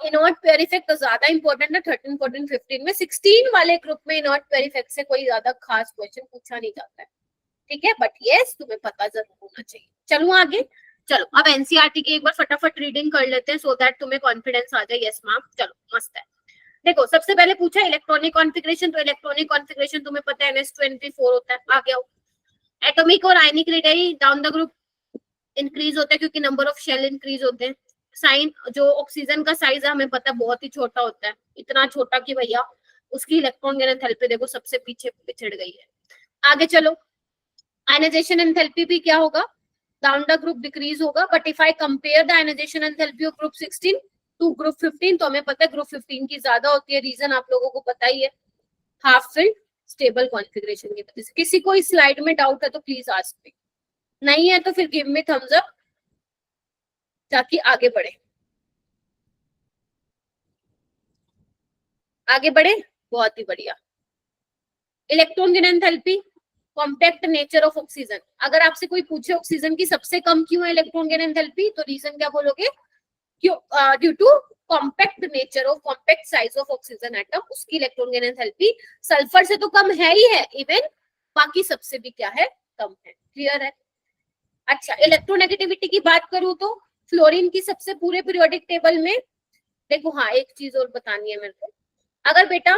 Speaker 1: इनर्ट पेयर इफेक्ट तो ज्यादा इंपॉर्टेंट है 13, 14, 15 में, 16 वाले ग्रुप में इनर्ट पेयर इफेक्ट से कोई ज्यादा खास क्वेश्चन पूछा नहीं जाता है, ठीक है, बट यस तुम्हें पता जरूर होना चाहिए। चलो आगे, चलो अब एनसीईआरटी की एक बार फटाफट रीडिंग कर लेते हैं सो दैट तुम्हें कॉन्फिडेंस आ जाए। यस मैम, चलो मस्त है। देखो सबसे पहले पूछा इलेक्ट्रॉनिक कॉन्फ़िगरेशन, तो इलेक्ट्रॉनिक कॉन्फ़िगरेशन तुम्हें पता है NH24 होता है, आ गया। एटॉमिक और ionic radius down the group increase होता है क्योंकि नंबर ऑफ शेल इंक्रीज होते हैं। साइन जो ऑक्सीजन का साइज है हमें पता है बहुत ही छोटा होता है, इतना छोटा कि भैया उसकी इलेक्ट्रॉन एंथैल्पी देखो सबसे पीछे पिछड़ गई है। आगे चलो, आयनाइजेशन एंथैल्पी भी क्या होगा, डाउन द ग्रुप डिक्रीज होगा, but if I compare the ionisation enthalpy of group 16 to group 15 तो हमें पता है ग्रुप 15 की ज्यादा होती है। रीजन आप लोगों को पता ही है, हाफ फिल्ड स्टेबल कॉन्फ़िगरेशन की वजह से। किसी को इस स्लाइड में डाउट है तो प्लीज आस्क मी, नहीं है तो फिर गिव मी थम्स अप ताकि आगे बढ़े। आगे बढ़े, बहुत ही बढ़िया। Electron enthalpy, compact nature of oxygen. अगर आपसे कोई पूछे ऑक्सीजन की सबसे कम क्यों है इलेक्ट्रॉन एंथैल्पी, तो रीजन क्या बोलोगे, due to compact nature of compact size of oxygen atom, उसकी इलेक्ट्रॉन एंथैल्पी सल्फर से तो कम है ही है, इवन बाकी सबसे भी क्या है, कम है। क्लियर है? अच्छा इलेक्ट्रोनेगेटिविटी की बात करूं तो फ्लोरीन की सबसे पूरे पीरियोडिक टेबल में देखो, हाँ एक चीज और बतानी है मेरे को, अगर बेटा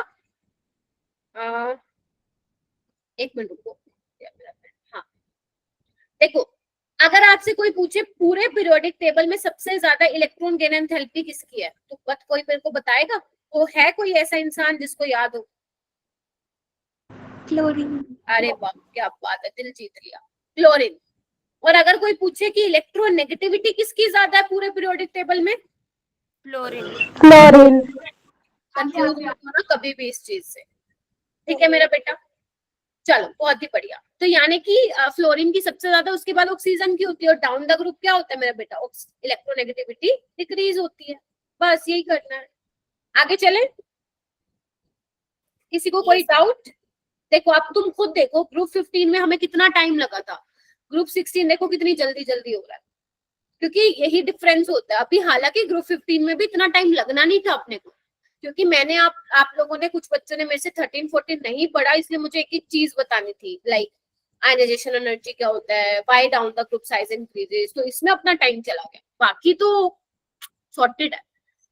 Speaker 1: एक मिनट रुको, हाँ देखो अगर आपसे कोई पूछे पूरे पीरियोडिक टेबल में सबसे ज्यादा इलेक्ट्रॉन गेन एंथैल्पी किसकी है, तो कोई मेरे को बताएगा? वो है कोई ऐसा इंसान जिसको याद हो?
Speaker 3: क्लोरीन।
Speaker 1: अरे वाह क्या बात है, दिल जीत लिया, क्लोरीन। और अगर कोई पूछे कि इलेक्ट्रोनेगेटिविटी किसकी ज्यादा है पूरे पीरियोडिक टेबल में,
Speaker 2: Fluorine.
Speaker 4: Fluorine.
Speaker 1: कंफ्यूज मत होना कभी भी इस चीज से, ठीक है मेरा बेटा। चलो बहुत ही बढ़िया। तो यानी कि फ्लोरीन की सबसे ज्यादा, उसके बाद ऑक्सीजन की होती है, और डाउन द ग्रुप क्या होता है मेरा बेटा, इलेक्ट्रोनेगेटिविटी डिक्रीज होती है। बस यही करना है। आगे चले, किसी को कोई
Speaker 2: Yes.
Speaker 1: डाउट? देखो अब तुम खुद देखो, ग्रुप 15 में हमें कितना टाइम लगा था, ग्रुप 16 देखो कितनी जल्दी जल्दी हो रहा है, क्योंकि यही डिफरेंस होता है। अभी हालांकि ग्रुप 15 में भी इतना टाइम लगना नहीं था अपने को, क्योंकि मैंने आप लोगों ने, कुछ बच्चों ने मेरे से 13 14 नहीं पढ़ा, इसलिए मुझे एक एक चीज बतानी थी, लाइक आयनाइजेशन एनर्जी क्या होता है, why down the group size increases, तो इसमें अपना टाइम चला गया, बाकी तो सॉर्टेड है।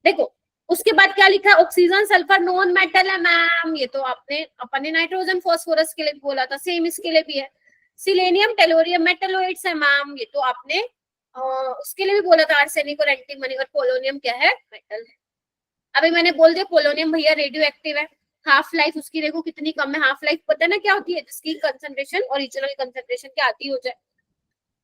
Speaker 1: देखो उसके बाद क्या लिखा है, ऑक्सीजन सल्फर नॉन मेटल है मैम, ये तो अपन ने नाइट्रोजन फास्फोरस के लिए बोला था, सेम इसके लिए भी है। सिलेनियम टेलोरियम मेटलोइड्स है मैम, ये तो आपने उसके लिए भी बोला था, आर्सेनिक और एंटीमनी। और पोलोनियम क्या है, मेटल है। अभी मैंने बोल दिया पोलोनियम भैया रेडियो एक्टिव है, हाफ लाइफ उसकी देखो कितनी कम है। हाफ लाइफ पता है ना क्या होती है, जिसकी कंसंट्रेशन ओरिजिनल कंसंट्रेशन की आती हो जाए।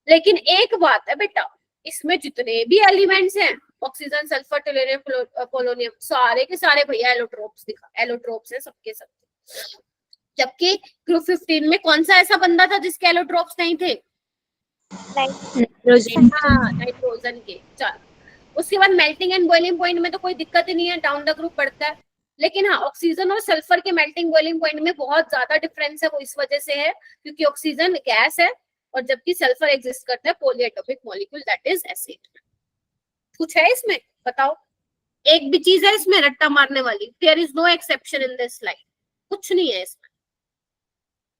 Speaker 1: लेकिन एक बात है बेटा, इसमें जितने भी एलिमेंट्स हैं, ऑक्सीजन सल्फर टेलोरियम पोलोनियम, सारे के सारे भैया एलोट्रोप्स हैं सबके सब। जबकि ग्रुप 15 में कौन सा ऐसा बंदा था जिसके एलोट्रोप्स नहीं थे, नाइट्रोजन के। चल उसके बाद मेल्टिंग एंड बॉइलिंग पॉइंट में तो कोई दिक्कत ही नहीं है, डाउन द ग्रुप बढ़ता है। लेकिन हाँ, ऑक्सीजन और सल्फर के मेल्टिंग बॉइलिंग पॉइंट में बहुत ज्यादा डिफरेंस है, वो इस वजह से है क्योंकि ऑक्सीजन गैस है और जबकि सल्फर एग्जिस्ट करता है polyatomic molecule, that is acid. कुछ है इसमें बताओ, एक भी चीज है इसमें रट्टा मारने वाली? There is no exception in this slide, कुछ नहीं है इसमें।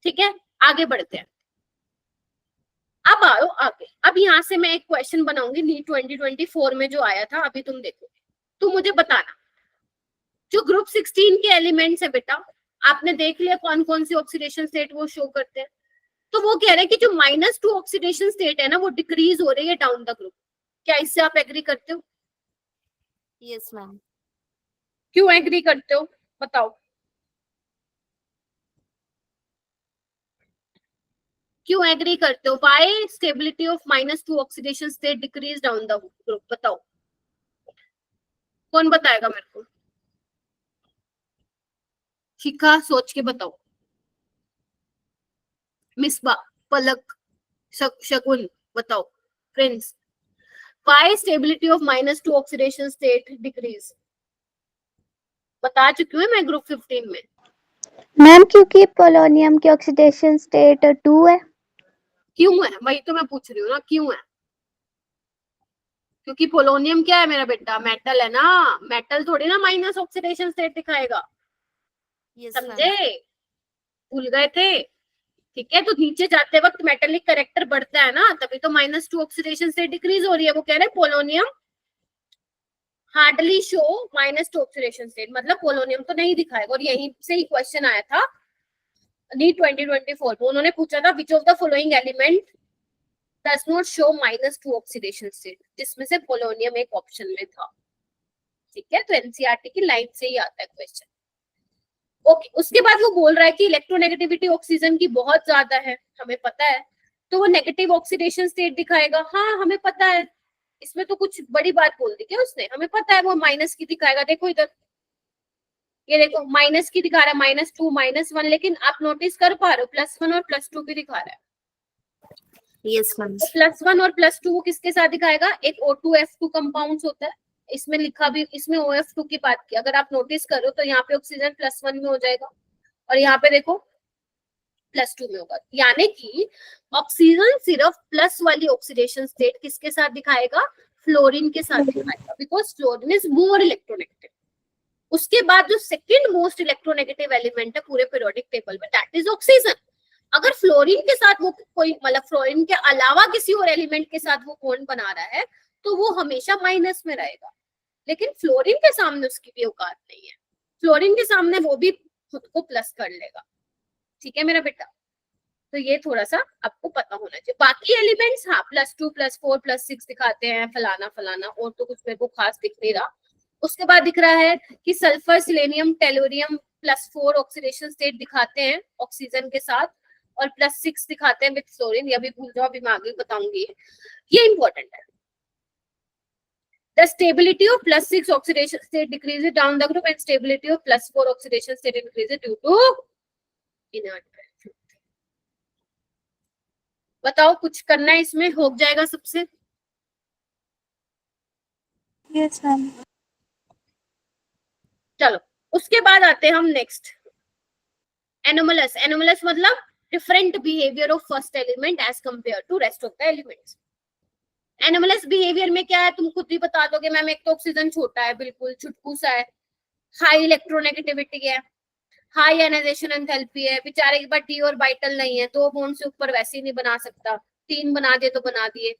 Speaker 1: ठीक है आगे बढ़ते हैं। अब आओ आगे, अब यहाँ से मैं एक क्वेश्चन बनाऊंगी नीट 2024 में जो आया था, अभी तुम देखो, तुम मुझे बताना जो ग्रुप 16 के एलिमेंट्स है बेटा, आपने देख लिया कौन कौन सी ऑक्सीडेशन स्टेट वो शो करते हैं। तो वो कह रहे हैं कि जो -2 ऑक्सीडेशन स्टेट है ना, वो डिक्रीज हो रही है डाउन द ग्रुप। क्या इससे आप एग्री करते हो?
Speaker 2: Yes, ma'am.
Speaker 1: क्यों एग्री करते हो बताओ, क्यों एग्री करते हो? Why stability of -2 oxidation state decrease down the group, बताओ कौन बताएगा मेरे को? शिखा सोच के बताओ, मिसबा, पलक, शगुन बताओ, friends why stability of -2 oxidation state decrease? बता चुकी हूँ मैं ग्रुप 15 में।
Speaker 4: मैम क्योंकि पोलोनियम की ऑक्सीडेशन स्टेट 2 है।
Speaker 1: क्यों है, वही तो मैं पूछ रही हूँ ना, क्यों है? क्योंकि पोलोनियम क्या है मेरा बेटा, मेटल है ना, मेटल थोड़ी ना माइनस ऑक्सीडेशन स्टेट दिखाएगा,
Speaker 2: Yes, ma'am.
Speaker 1: समझे? भूल गए थे? ठीक है, तो नीचे जाते वक्त मेटेलिक कैरेक्टर बढ़ता है ना, तभी तो -2 ऑक्सीडेशन स्टेट डिक्रीज हो रही है। वो कह रहे हैं polonium hardly show -2 oxidation state, मतलब पोलोनियम तो नहीं दिखाएगा। और यहीं से ही क्वेश्चन आया था नीट 2024 में, उन्होंने पूछा था which of the following element does not show -2 oxidation state, जिसमें से पोलोनियम एक ऑप्शन में था। ठीक है, तो एनसीईआरटी की लाइन से ही आता है क्वेश्चन। ओके, उसके बाद वो बोल रहा है कि इलेक्ट्रोनेगेटिविटी ऑक्सीजन की बहुत ज्यादा है, हमें पता है, तो वो नेगेटिव ऑक्सीडेशन स्टेट दिखाएगा। हाँ हमें पता है, इसमें तो कुछ बड़ी बात बोल दी क्या उसने, हमें पता है वो माइनस की दिखाएगा। देखो इधर, ये देखो माइनस की दिखा रहा है, -2 -1, लेकिन आप नोटिस कर पा रहे हो +1 और +2 भी दिखा रहा है।
Speaker 2: Yes, ma'am.
Speaker 1: तो +1 और +2 वो किसके साथ दिखाएगा, एक O2F2 कंपाउंड होता है, इसमें लिखा भी, इसमें OF2 की बात की, अगर आप नोटिस करो तो यहाँ पे ऑक्सीजन +1 में हो जाएगा और यहाँ पे देखो +2 में होगा। यानी कि ऑक्सीजन सिर्फ प्लस वाली ऑक्सीडेशन स्टेट किसके साथ दिखाएगा, फ्लोरीन के साथ दिखाएगा, because fluorine is more electronegative. उसके बाद जो सेकंड मोस्ट इलेक्ट्रोनेगेटिव एलिमेंट है पूरे पीरियोडिक टेबल में, दैट इज ऑक्सीजन। अगर फ्लोरीन के साथ वो कोई, मतलब फ्लोरीन के अलावा किसी और एलिमेंट के साथ वो बॉन्ड बना रहा है तो वो हमेशा माइनस में रहेगा, लेकिन फ्लोरीन के सामने उसकी भी औकात नहीं है, फ्लोरीन के सामने वो भी खुद को प्लस कर लेगा। ठीक है मेरा बेटा, तो ये थोड़ा सा आपको पता होना चाहिए। बाकी एलिमेंट्स हाँ +2 +4 +6 दिखाते हैं, फलाना फलाना, और तो कुछ मेरे को खास दिख नहीं रहा। उसके बाद दिख रहा है कि sulphur selenium tellurium +4 oxidation state दिखाते हैं ऑक्सीजन के साथ, और +6 दिखाते हैं विद फ्लोरीन, ये भी भूल जाओ, अभी मैं आगे बताऊंगी, ये इंपॉर्टेंट है। The stability of +6 oxidation state decreases down the group and stability of +4 oxidation state increases due to inert value. बताओ कुछ करना है इसमें, हो जाएगा सबसे?
Speaker 3: Yes ma'am.
Speaker 1: चलो उसके बाद आते हैं हम नेक्स्ट, एनोमलस। एनोमलस मतलब different behaviour of first element as compare to rest of the elements. Anomalous behaviour में क्या है, तुम खुद भी बता दोगे मैम, एक तो ऑक्सीजन छोटा है, बिल्कुल छुटकू सा है, हाई इलेक्ट्रोनेगेटिविटी है, हाई आयनाइजेशन एंथैल्पी है, बेचारे के पास डी और बाइटल नहीं है, 2 बॉन्ड से ऊपर वैसे ही नहीं बना सकता, 3 बना दिए तो बना दिए,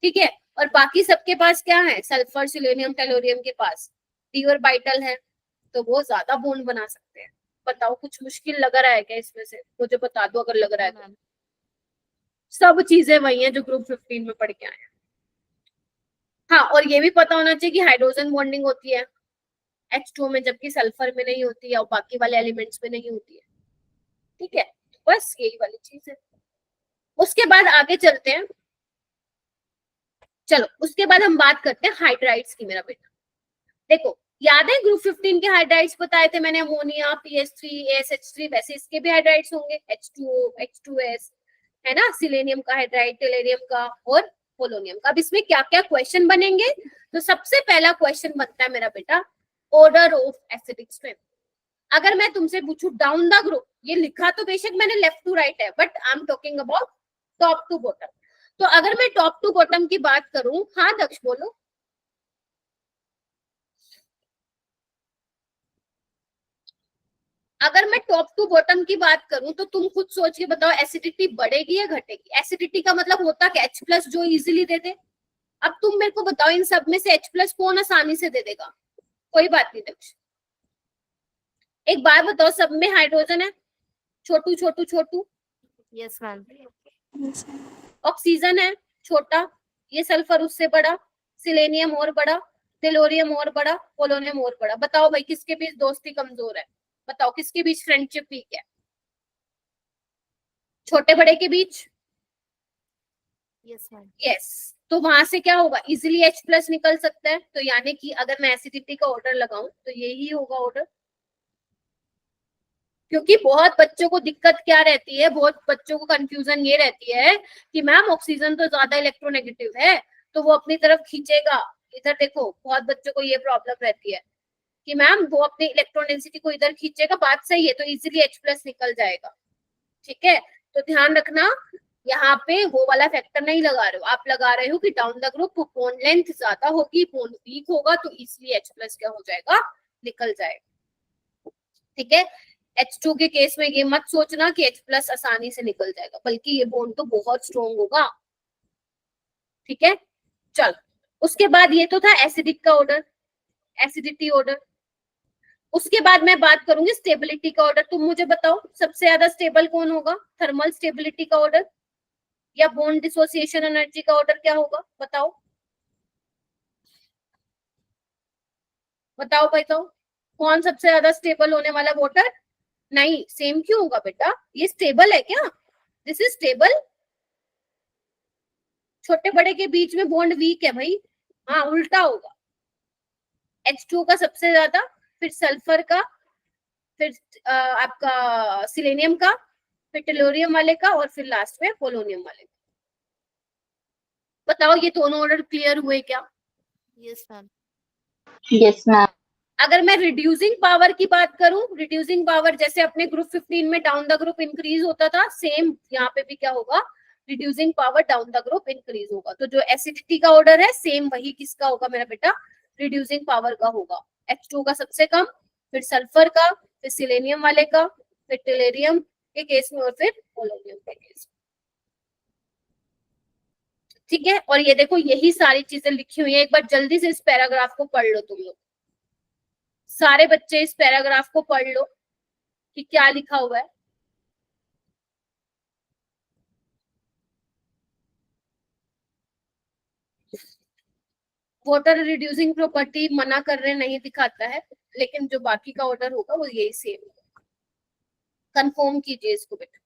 Speaker 1: ठीक है। और बाकी सबके पास क्या है, सल्फर, सिलेनियम, टेलोरियम के पास डी और बाइटल है, तो वो ज्यादा बॉन्ड बना सकते हैं। बताओ कुछ मुश्किल लग रहा है क्या इसमें से, मुझे बता दो अगर लग रहा है तो। सब चीजें वही हैं जो ग्रुप 15 में पढ़ के आए हैं। हाँ, और ये भी पता होना चाहिए कि हाइड्रोजन बॉन्डिंग होती है H2 में, जबकि सल्फर में नहीं होती है और बाकी वाले एलिमेंट्स में नहीं होती है, ठीक है। बस यही वाली चीज है। उसके बाद आगे चलते हैं, चलो उसके बाद हम बात करते हैं हाइड्राइड्स की। मेरा बेटा देखो, याद है ग्रुप 15 के हाइड्राइड्स बताए थे मैंने, अमोनिया, PH3, ASH3, वैसे इसके भी हाइड्राइड्स होंगे, H2O, H2S, है ना, सिलेनियम का हाइड्राइड, टेलेरियम का और पोलोनियम का। अब इसमें क्या क्या क्वेश्चन बनेंगे, तो सबसे पहला क्वेश्चन बनता है मेरा बेटा ऑर्डर ऑफ एसिडिक स्ट्रेंथ। अगर मैं तुमसे पूछूं डाउन द ग्रुप, ये लिखा तो बेशक मैंने लेफ्ट टू राइट है, but I am talking about top to bottom. तो अगर मैं टॉप टू बॉटम की बात करूं, हाँ दक्ष बोलो, अगर मैं टॉप टू बॉटम की बात करूं तो तुम खुद सोच के बताओ एसिडिटी बढ़ेगी या घटेगी। एसिडिटी का मतलब होता क्या, H+ जो इजीली दे दे। अब तुम मेरे को बताओ इन सब में से H+ कौन आसानी से दे देगा, कोई बात नहीं दक्ष। एक बार बताओ, सब में हाइड्रोजन है, छोटू छोटू छोटू,
Speaker 2: यस मैम।
Speaker 1: ऑक्सीजन है छोटा, ये सल्फर उससे बड़ा, सिलेनियम और बड़ा, टेलोरियम और बड़ा, पोलोनियम और बड़ा। बताओ भाई किसके बीच दोस्ती कमजोर है, बताओ किसके बीच फ्रेंडशिप वीक है, छोटे बड़े के बीच?
Speaker 2: Yes ma'am.
Speaker 1: यस, तो वहां से क्या होगा, इजिली H+ निकल सकता है। तो यानी कि अगर मैं एसिडिटी का ऑर्डर लगाऊं तो यही होगा ऑर्डर। क्योंकि बहुत बच्चों को दिक्कत क्या रहती है, बहुत बच्चों को कंफ्यूजन ये रहती है कि मैम ऑक्सीजन तो ज्यादा इलेक्ट्रोनेगेटिव है तो वो अपनी तरफ खींचेगा। इधर देखो, बहुत बच्चों को ये प्रॉब्लम रहती है कि मैम वो अपनी इलेक्ट्रॉन डेंसिटी को इधर खींचेगा, बात सही है, तो इजीली H+ निकल जाएगा, ठीक है। तो ध्यान रखना, यहाँ पे वो वाला फैक्टर नहीं लगा रहे हो, आप लगा रहे हो कि down the group bond length ज्यादा होगी, बॉन्ड वीक होगा, तो इजीली H+ क्या हो जाएगा, निकल जाएगा, ठीक है। H2 के केस में ये मत सोचना कि H+ आसानी से निकल जाएगा, बल्कि ये बॉन्ड तो बहुत स्ट्रॉन्ग होगा, ठीक है। चल उसके बाद ये तो था एसिडिक का ऑर्डर, एसिडिटी ऑर्डर। उसके बाद मैं बात करूंगी स्टेबिलिटी का ऑर्डर। तुम मुझे बताओ सबसे ज्यादा स्टेबल कौन होगा, थर्मल स्टेबिलिटी का ऑर्डर या बॉन्ड डिसोसिएशन एनर्जी का ऑर्डर क्या होगा, बताओ बताओ बताओ, कौन सबसे ज्यादा स्टेबल होने वाला वाटर? नहीं, सेम क्यों होगा बेटा, ये स्टेबल है क्या, दिस इज स्टेबल। छोटे बड़े के बीच में बॉन्ड वीक है भाई, हाँ उल्टा होगा, H2 का सबसे ज्यादा, फिर सल्फर का, फिर आपका सिलेनियम का, फिर टेलोरियम वाले का, और फिर लास्ट में पोलोनियम वाले का। बताओ ये दोनों ऑर्डर क्लियर हुए क्या?
Speaker 2: Yes ma'am.
Speaker 3: Yes ma'am.
Speaker 1: अगर मैं रिड्यूसिंग पावर की बात करूं, रिड्यूसिंग पावर जैसे अपने ग्रुप 15 में डाउन द ग्रुप इंक्रीज होता था, सेम यहाँ पे भी क्या होगा, reducing power down the group increase होगा। तो जो एसिडिटी का ऑर्डर है सेम वही किसका होगा मेरा बेटा, रिड्यूसिंग पावर का होगा। H2 का सबसे कम, फिर सल्फर का, फिर सिलेनियम वाले का, फिर टेलेरियम के केस में, और फिर पोलोनियम के केस में, ठीक है। और ये देखो यही सारी चीजें लिखी हुई है, एक बार जल्दी से इस पैराग्राफ को पढ़ लो तुम लोग, सारे बच्चे इस पैराग्राफ को पढ़ लो कि क्या लिखा हुआ है। वाटर रिड्यूसिंग प्रॉपर्टी मना कर रहे नहीं दिखाता है, लेकिन जो बाकी का ऑर्डर होगा वो यही सेम होगा, कंफर्म कीजिए इसको बेटा।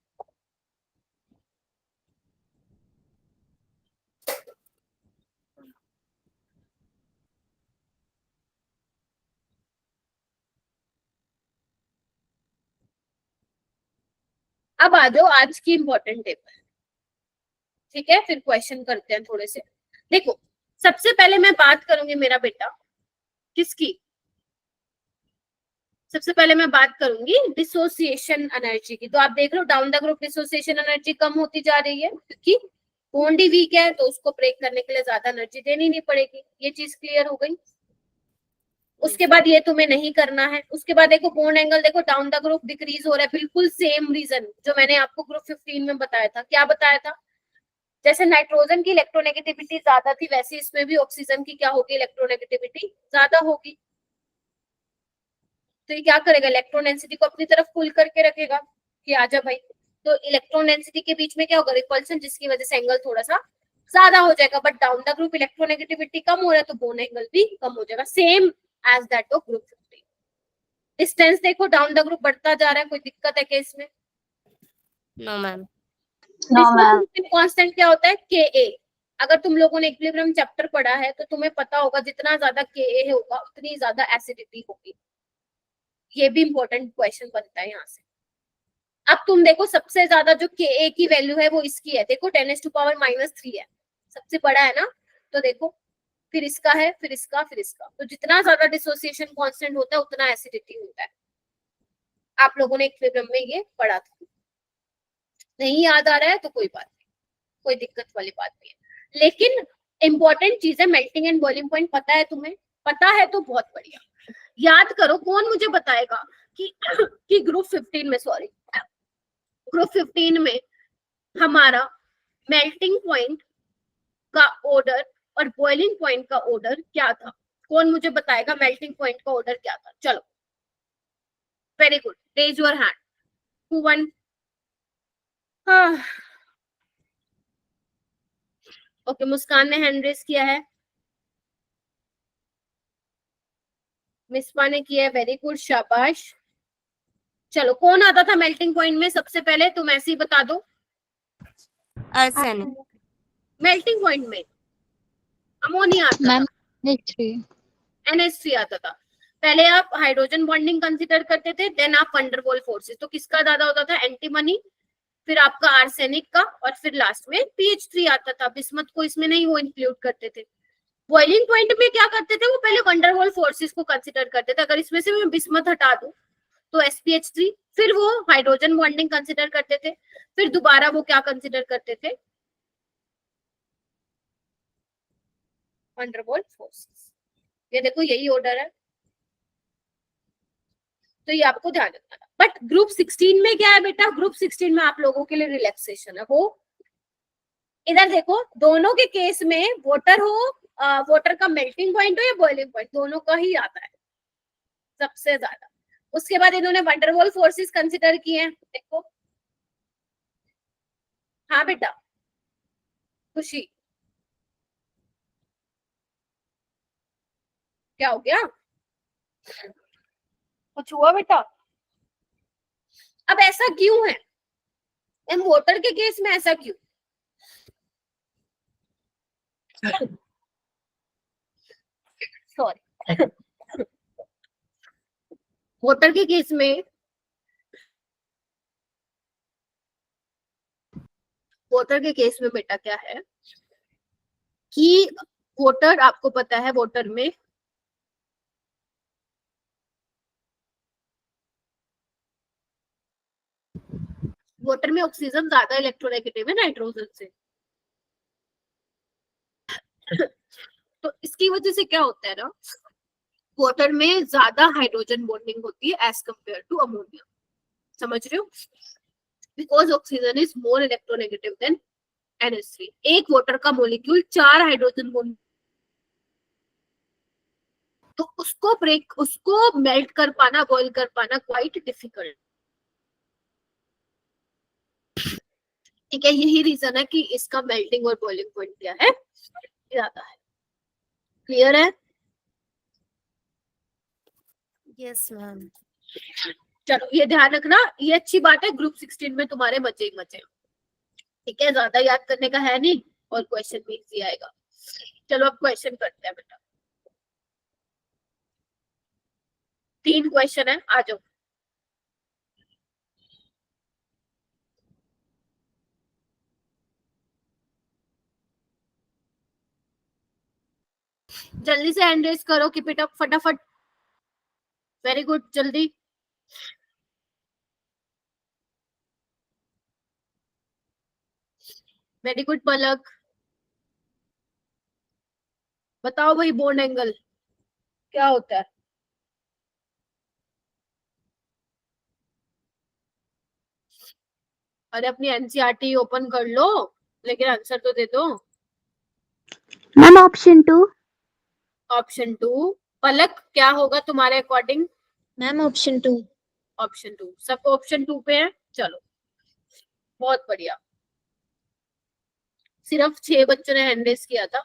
Speaker 1: अब आ जाओ आज की इंपॉर्टेंट टेबल, ठीक है, फिर क्वेश्चन करते हैं थोड़े से। देखो सबसे पहले मैं बात करूंगी मेरा बेटा किसकी, सबसे पहले मैं बात करूंगी डिसोसिएशन एनर्जी की। तो आप देख लो down the group dissociation energy कम होती जा रही है क्योंकि बॉन्ड ही वीक है, तो उसको ब्रेक करने के लिए ज्यादा एनर्जी देनी नहीं पड़ेगी। ये चीज क्लियर हो गई। उसके बाद ये तुम्हें नहीं करना है। उसके बाद देखो बॉन्ड एंगल, देखो डाउन द ग्रुप डिक्रीज हो रहा है, बिल्कुल सेम रीजन जो मैंने आपको ग्रुप 15 में बताया था। क्या बताया था? जैसे नाइट्रोजन की इलेक्ट्रोनेगेटिविटी ज्यादा थी, वैसे इसमें भी ऑक्सीजन की क्या होगी, इलेक्ट्रोनेगेटिविटी ज्यादा होगी। तो ये क्या करेगा, इलेक्ट्रॉन डेंसिटी को अपनी तरफ पुल करके रखेगा कि आजा भाई। तो इलेक्ट्रॉन डेंसिटी के बीच में क्या होगा, रिपल्सन, जिसकी वजह से एंगल थोड़ा सा ज्यादा हो जाएगा। But down the group electronegativity कम हो रहा है, तो बॉन्ड एंगल भी कम हो जाएगा, same as that of group 15। Distance देखो डाउन द ग्रुप बढ़ता जा रहा है, कोई दिक्कत है क्या इसमें?
Speaker 2: No ma'am.
Speaker 1: कांस्टेंट क्या होता है, के। अगर तुम लोगों ने इक्विलिब्रियम चैप्टर पढ़ा है तो तुम्हें पता होगा जितना ज्यादा के होगा उतनी ज्यादा एसिडिटी होगी। ये भी इंपॉर्टेंट क्वेश्चन बनता है यहाँ से। अब तुम देखो सबसे ज्यादा जो के की वैल्यू है वो इसकी है, देखो 10⁻³ है, सबसे बड़ा है ना। तो देखो फिर इसका है, फिर इसका, फिर इसका। तो जितना ज्यादा डिसोसिएशन कांस्टेंट होता है उतना एसिडिटी होता है। आप लोगों ने इक्विलिब्रियम में ये पढ़ा था, नहीं याद आ रहा है तो कोई बात नहीं, कोई दिक्कत वाली बात नहीं है। लेकिन इंपॉर्टेंट चीज है मेल्टिंग एंड बॉइलिंग पॉइंट, पता है तुम्हें? पता है तो बहुत बढ़िया। याद करो, कौन मुझे बताएगा कि ग्रुप 15 में, सॉरी ग्रुप 15 में हमारा मेल्टिंग पॉइंट का ऑर्डर और बॉइलिंग पॉइंट का ऑर्डर क्या था? कौन मुझे बताएगा मेल्टिंग पॉइंट का ऑर्डर क्या था? चलो very good, raise your hand. Who one? Okay, Muskan ने हैंड रेज किया है, मिसपा ने किया है, वेरी गुड, शाबाश। चलो कौन आता था मेल्टिंग पॉइंट में सबसे पहले, तुम ऐसे ही बता दो।
Speaker 2: आर्सेनिक।
Speaker 1: मेल्टिंग पॉइंट में अमोनिया आता था, NH3 आता था। पहले आप हाइड्रोजन बॉन्डिंग कंसीडर करते थे, देन आप वंडरवॉल फोर्सेस। तो किसका ज्यादा होता था, एंटीमनी, फिर आपका आर्सेनिक का, और फिर लास्ट में PH3 आता था। बिस्मथ को इसमें नहीं वो इंक्लूड करते थे। बॉइलिंग पॉइंट में क्या करते थे, वो पहले वंडरवॉल फोर्सेस को कंसीडर करते थे। अगर इसमें से मैं बिस्मथ हटा दूं तो SPH3, फिर वो हाइड्रोजन बॉन्डिंग कंसीडर करते थे, फिर दोबारा वो क्या कंसीडर करते थे, वंडरवॉल फोर्सेस। ये देखो यही ऑर्डर है, तो ये आपको ध्यान रखना था। बट ग्रुप 16 में क्या है बेटा, ग्रुप 16 में आप लोगों के लिए रिलैक्सेशन है। वो इधर देखो, दोनों के केस में वाटर हो, वाटर का मेल्टिंग पॉइंट हो या बॉइलिंग पॉइंट, दोनों का ही आता है सबसे ज्यादा। उसके बाद इन्होंने वंडरवॉल फोर्सेस कंसिडर किए हैं, देखो। हाँ बेटा खुशी, क्या हो गया, कुछ हुआ बेटा? अब ऐसा क्यों है, वाटर के केस में ऐसा क्यों? सॉरी, वाटर के केस में, वाटर के केस में बेटा क्या है कि वाटर, आपको पता है वाटर में ऑक्सीजन ज्यादा इलेक्ट्रोनेगेटिव है नाइट्रोजन से। तो इसकी वजह से क्या होता है ना, वाटर में ज्यादा हाइड्रोजन बॉन्डिंग होती है एज कंपेयर टू अमोनिया। समझ रहे हो? Because oxygen is more electronegative than NH3। एक वाटर का मोलिक्यूल 4 हाइड्रोजन बॉन्ड, तो उसको ब्रेक, उसको मेल्ट कर पाना, बॉइल कर पाना क्वाइट डिफिकल्ट। ठीक है, यही रीजन है कि इसका मेल्टिंग और बॉइलिंग पॉइंट क्या है, ज्यादा है। क्लियर है?
Speaker 2: Yes ma'am.
Speaker 1: चलो ये ध्यान रखना, ये अच्छी बात है, ग्रुप 16 में तुम्हारे मजे ही मजे। ठीक है, ज्यादा याद करने का है नहीं और क्वेश्चन भी इजी आएगा। चलो अब क्वेश्चन करते हैं बेटा, 3 क्वेश्चन है, आ जाओ। जल्दी से हैंड रेज करो, कीप इट अप फटाफट। वेरी गुड, जल्दी। वेरी गुड पलक। बताओ भाई, बोन एंगल क्या होता है? अरे अपनी एनसीईआरटी ओपन कर लो, लेकिन आंसर तो दे दो।
Speaker 4: Ma'am option 2।
Speaker 1: ऑप्शन 2। पलक, क्या होगा तुम्हारे अकॉर्डिंग?
Speaker 3: Ma'am option 2।
Speaker 1: ऑप्शन 2, सब ऑप्शन 2 पे है। चलो, बहुत बढ़िया। सिर्फ 6 बच्चों ने हैंड रेज किया था।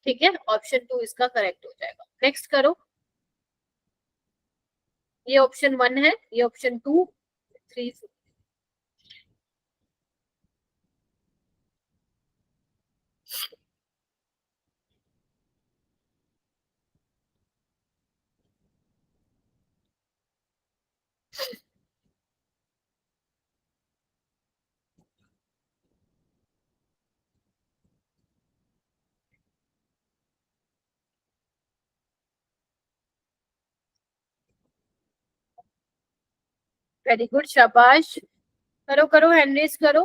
Speaker 1: ठीक है, ऑप्शन 2 इसका करेक्ट हो जाएगा। नेक्स्ट करो। ये ऑप्शन 1 है, ये ऑप्शन 2, 3। वेरी गुड, शाबाश। करो करो, हैंड रेज करो।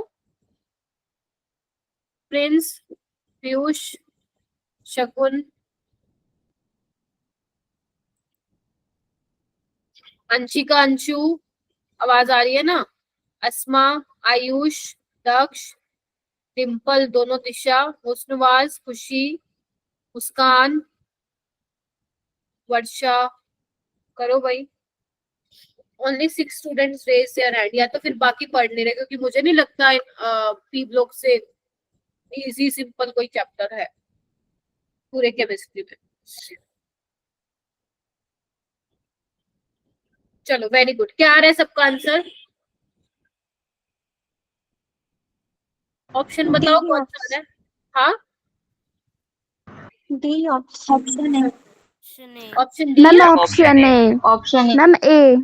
Speaker 1: प्रिंस, पीयूष, शकुन, अंशिका, अंशु, आवाज आ रही है ना? अस्मा, आयुष, दक्ष, डिम्पल, दोनों दिशा, हुस्नवाज, खुशी, मुस्कान, वर्षा। करो भाई। Only 6 students raise their hand, या तो फिर बाकी पढ़ नहीं रहे, क्योंकि मुझे नहीं लगता पी ब्लॉक से इजी सिंपल कोई चैप्टर है पूरे केमिस्ट्री में। चलो वेरी गुड। क्या आ रहा है सबका आंसर? ऑप्शन बताओ कौन सा आ रहा है? हाँ,
Speaker 3: डी ऑप्शन है।
Speaker 2: Option A.
Speaker 1: Option D
Speaker 4: ma'am
Speaker 1: है।
Speaker 4: Option A.
Speaker 3: ऑप्शन है।
Speaker 4: Ma'am A.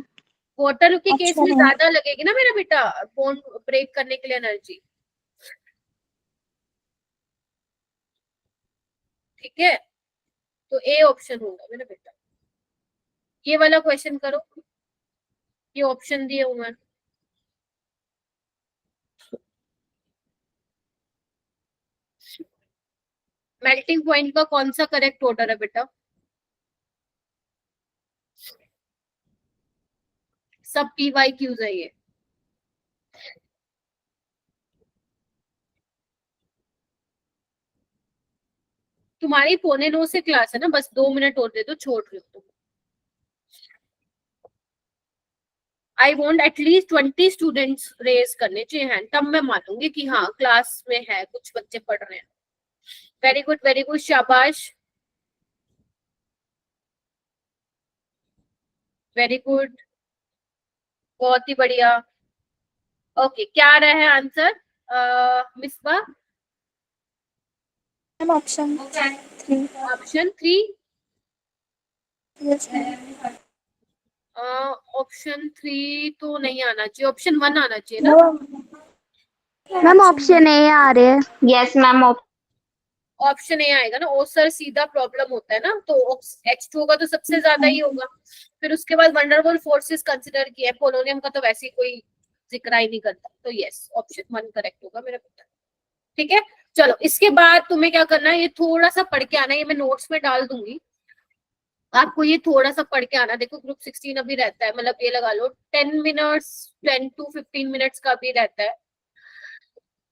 Speaker 1: वाटर के केस में
Speaker 3: ऑप्शन है।
Speaker 1: ज्यादा लगेगी ना मेरा बेटा, बोन ब्रेक करने के लिए एनर्जी। ठीक है, तो ए ऑप्शन होगा मेरा बेटा। ये वाला क्वेश्चन करो, ये ऑप्शन दिए हुए हैं। मेल्टिंग पॉइंट का कौन सा करेक्ट ऑर्डर है बेटा? सब पी वाई क्यूज है ये। तुम्हारी 8:45 से क्लास है ना, बस 2 मिनट और दे दो, छोड़ रही हो तुम। I want at least 20 students raise करने चाहिए हैंड, तब मैं मानूंगी कि हाँ क्लास में है, कुछ बच्चे पढ़ रहे हैं। वेरी गुड, शाबाश। वेरी गुड, बहुत ही बढ़िया। ओके, क्या आ रहा है answer Misbah?
Speaker 3: Ma'am option 3।
Speaker 1: Option 3।
Speaker 3: Yes ma'am.
Speaker 1: Option 3 तो नहीं आना चाहिए, ऑप्शन 1 आना चाहिए ना।
Speaker 4: मैम ऑप्शन ए आ रहे हैं।
Speaker 3: Yes ma'am.
Speaker 1: ऑप्शन ए आएगा ना, ओ सर सीधा प्रॉब्लम होता है ना, तो H2 होगा तो सबसे ज्यादा ही होगा। फिर उसके बाद वंडरबल फोर्सेस कंसिडर किया है, पोलोनियम का तो वैसे ही कोई जिक्र ही नहीं करता, तो यस ऑप्शन 1 करेक्ट होगा मेरा बेटा। ठीक है, चलो इसके बाद तुम्हें क्या करना है, ये थोड़ा सा पढ़ के आना है, ये मैं नोट्स में डाल दूंगी, आपको ये थोड़ा सा पढ़ के आना। देखो ग्रुप 16 अभी रहता है, मतलब ये लगा लो 10 मिनट्स, 10 to 15 मिनट्स का भी रहता है।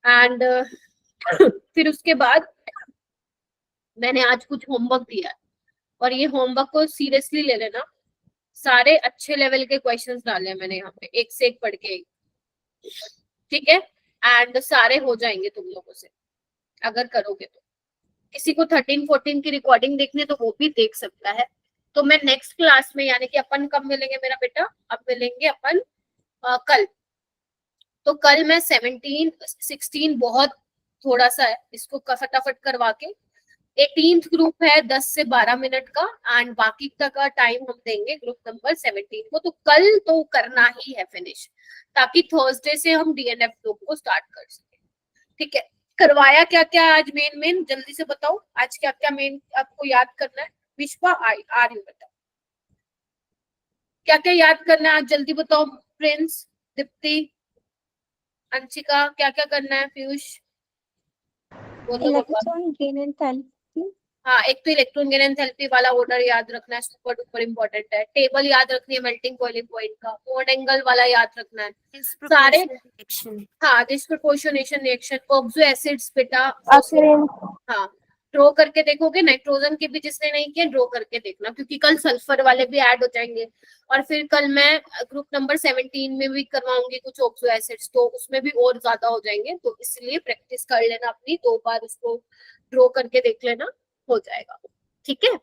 Speaker 1: एंड फिर उसके बाद मैंने आज कुछ होमवर्क दिया है, और ये होमवर्क को सीरियसली ले लेना। सारे अच्छे लेवल के क्वेश्चंस डाले हैं मैंने यहाँ पे, एक से एक पढ़ के। ठीक है, एंड सारे हो जाएंगे तुम लोगों से अगर करोगे तो। किसी को 13-14 की रिकॉर्डिंग देखनी है तो वो भी देख सकता है। तो मैं नेक्स्ट क्लास में, यानी कि अपन कब मिलेंगे मेरा बेटा? अब मिलेंगे अपन कल। तो कल मैं 17, 16 बहुत थोड़ा सा है, इसको फटाफट करवा के 18th ग्रुप है 10 से 12 मिनट का, एंड बाकी तक का टाइम हम देंगे ग्रुप नंबर 17 को। तो कल तो करना ही है फिनिश, ताकि थर्सडे से हम DNF ग्रुप को स्टार्ट कर सके। ठीक है, करवाया क्या क्या आज, मेन जल्दी से बताओ आज क्या क्या मेन आपको याद करना है। विश्वा आ रही बताओ क्या क्या याद करना है आज, जल्दी बताओ। प्रिंस, दीप्ति, अंशिका, क्या क्या करना है। पीयूष बोलो बाबा।
Speaker 3: Electron gain enthalpy.
Speaker 1: हाँ, एक तो इलेक्ट्रॉन गेन एंथैल्पी वाला ऑर्डर याद रखना है, सुपर डुपर इंपॉर्टेंट है। टेबल याद रखनी है मेल्टिंग बॉइलिंग पॉइंट का। मोड एंगल वाला याद रखना है। सारे
Speaker 2: Disproportionate reaction.
Speaker 1: हाँ, डिस्प्रपोर्शनेशन रिएक्शन, ऑक्सो एसिड्स बेटा
Speaker 3: ऑक्सीजन।
Speaker 1: हाँ ड्रॉ करके देखोगे। नाइट्रोजन के भी जिसने नहीं किया ड्रॉ करके देखना, क्योंकि कल सल्फर वाले भी ऐड हो जाएंगे। और फिर कल मैं ग्रुप नंबर 17 में भी करवाऊंगी कुछ ऑक्सो एसिड्स, तो उसमें भी और ज्यादा हो जाएंगे। तो इसलिए प्रैक्टिस कर लेना अपनी, 2 बार उसको ड्रॉ करके देख लेना, हो जाएगा। ठीक है।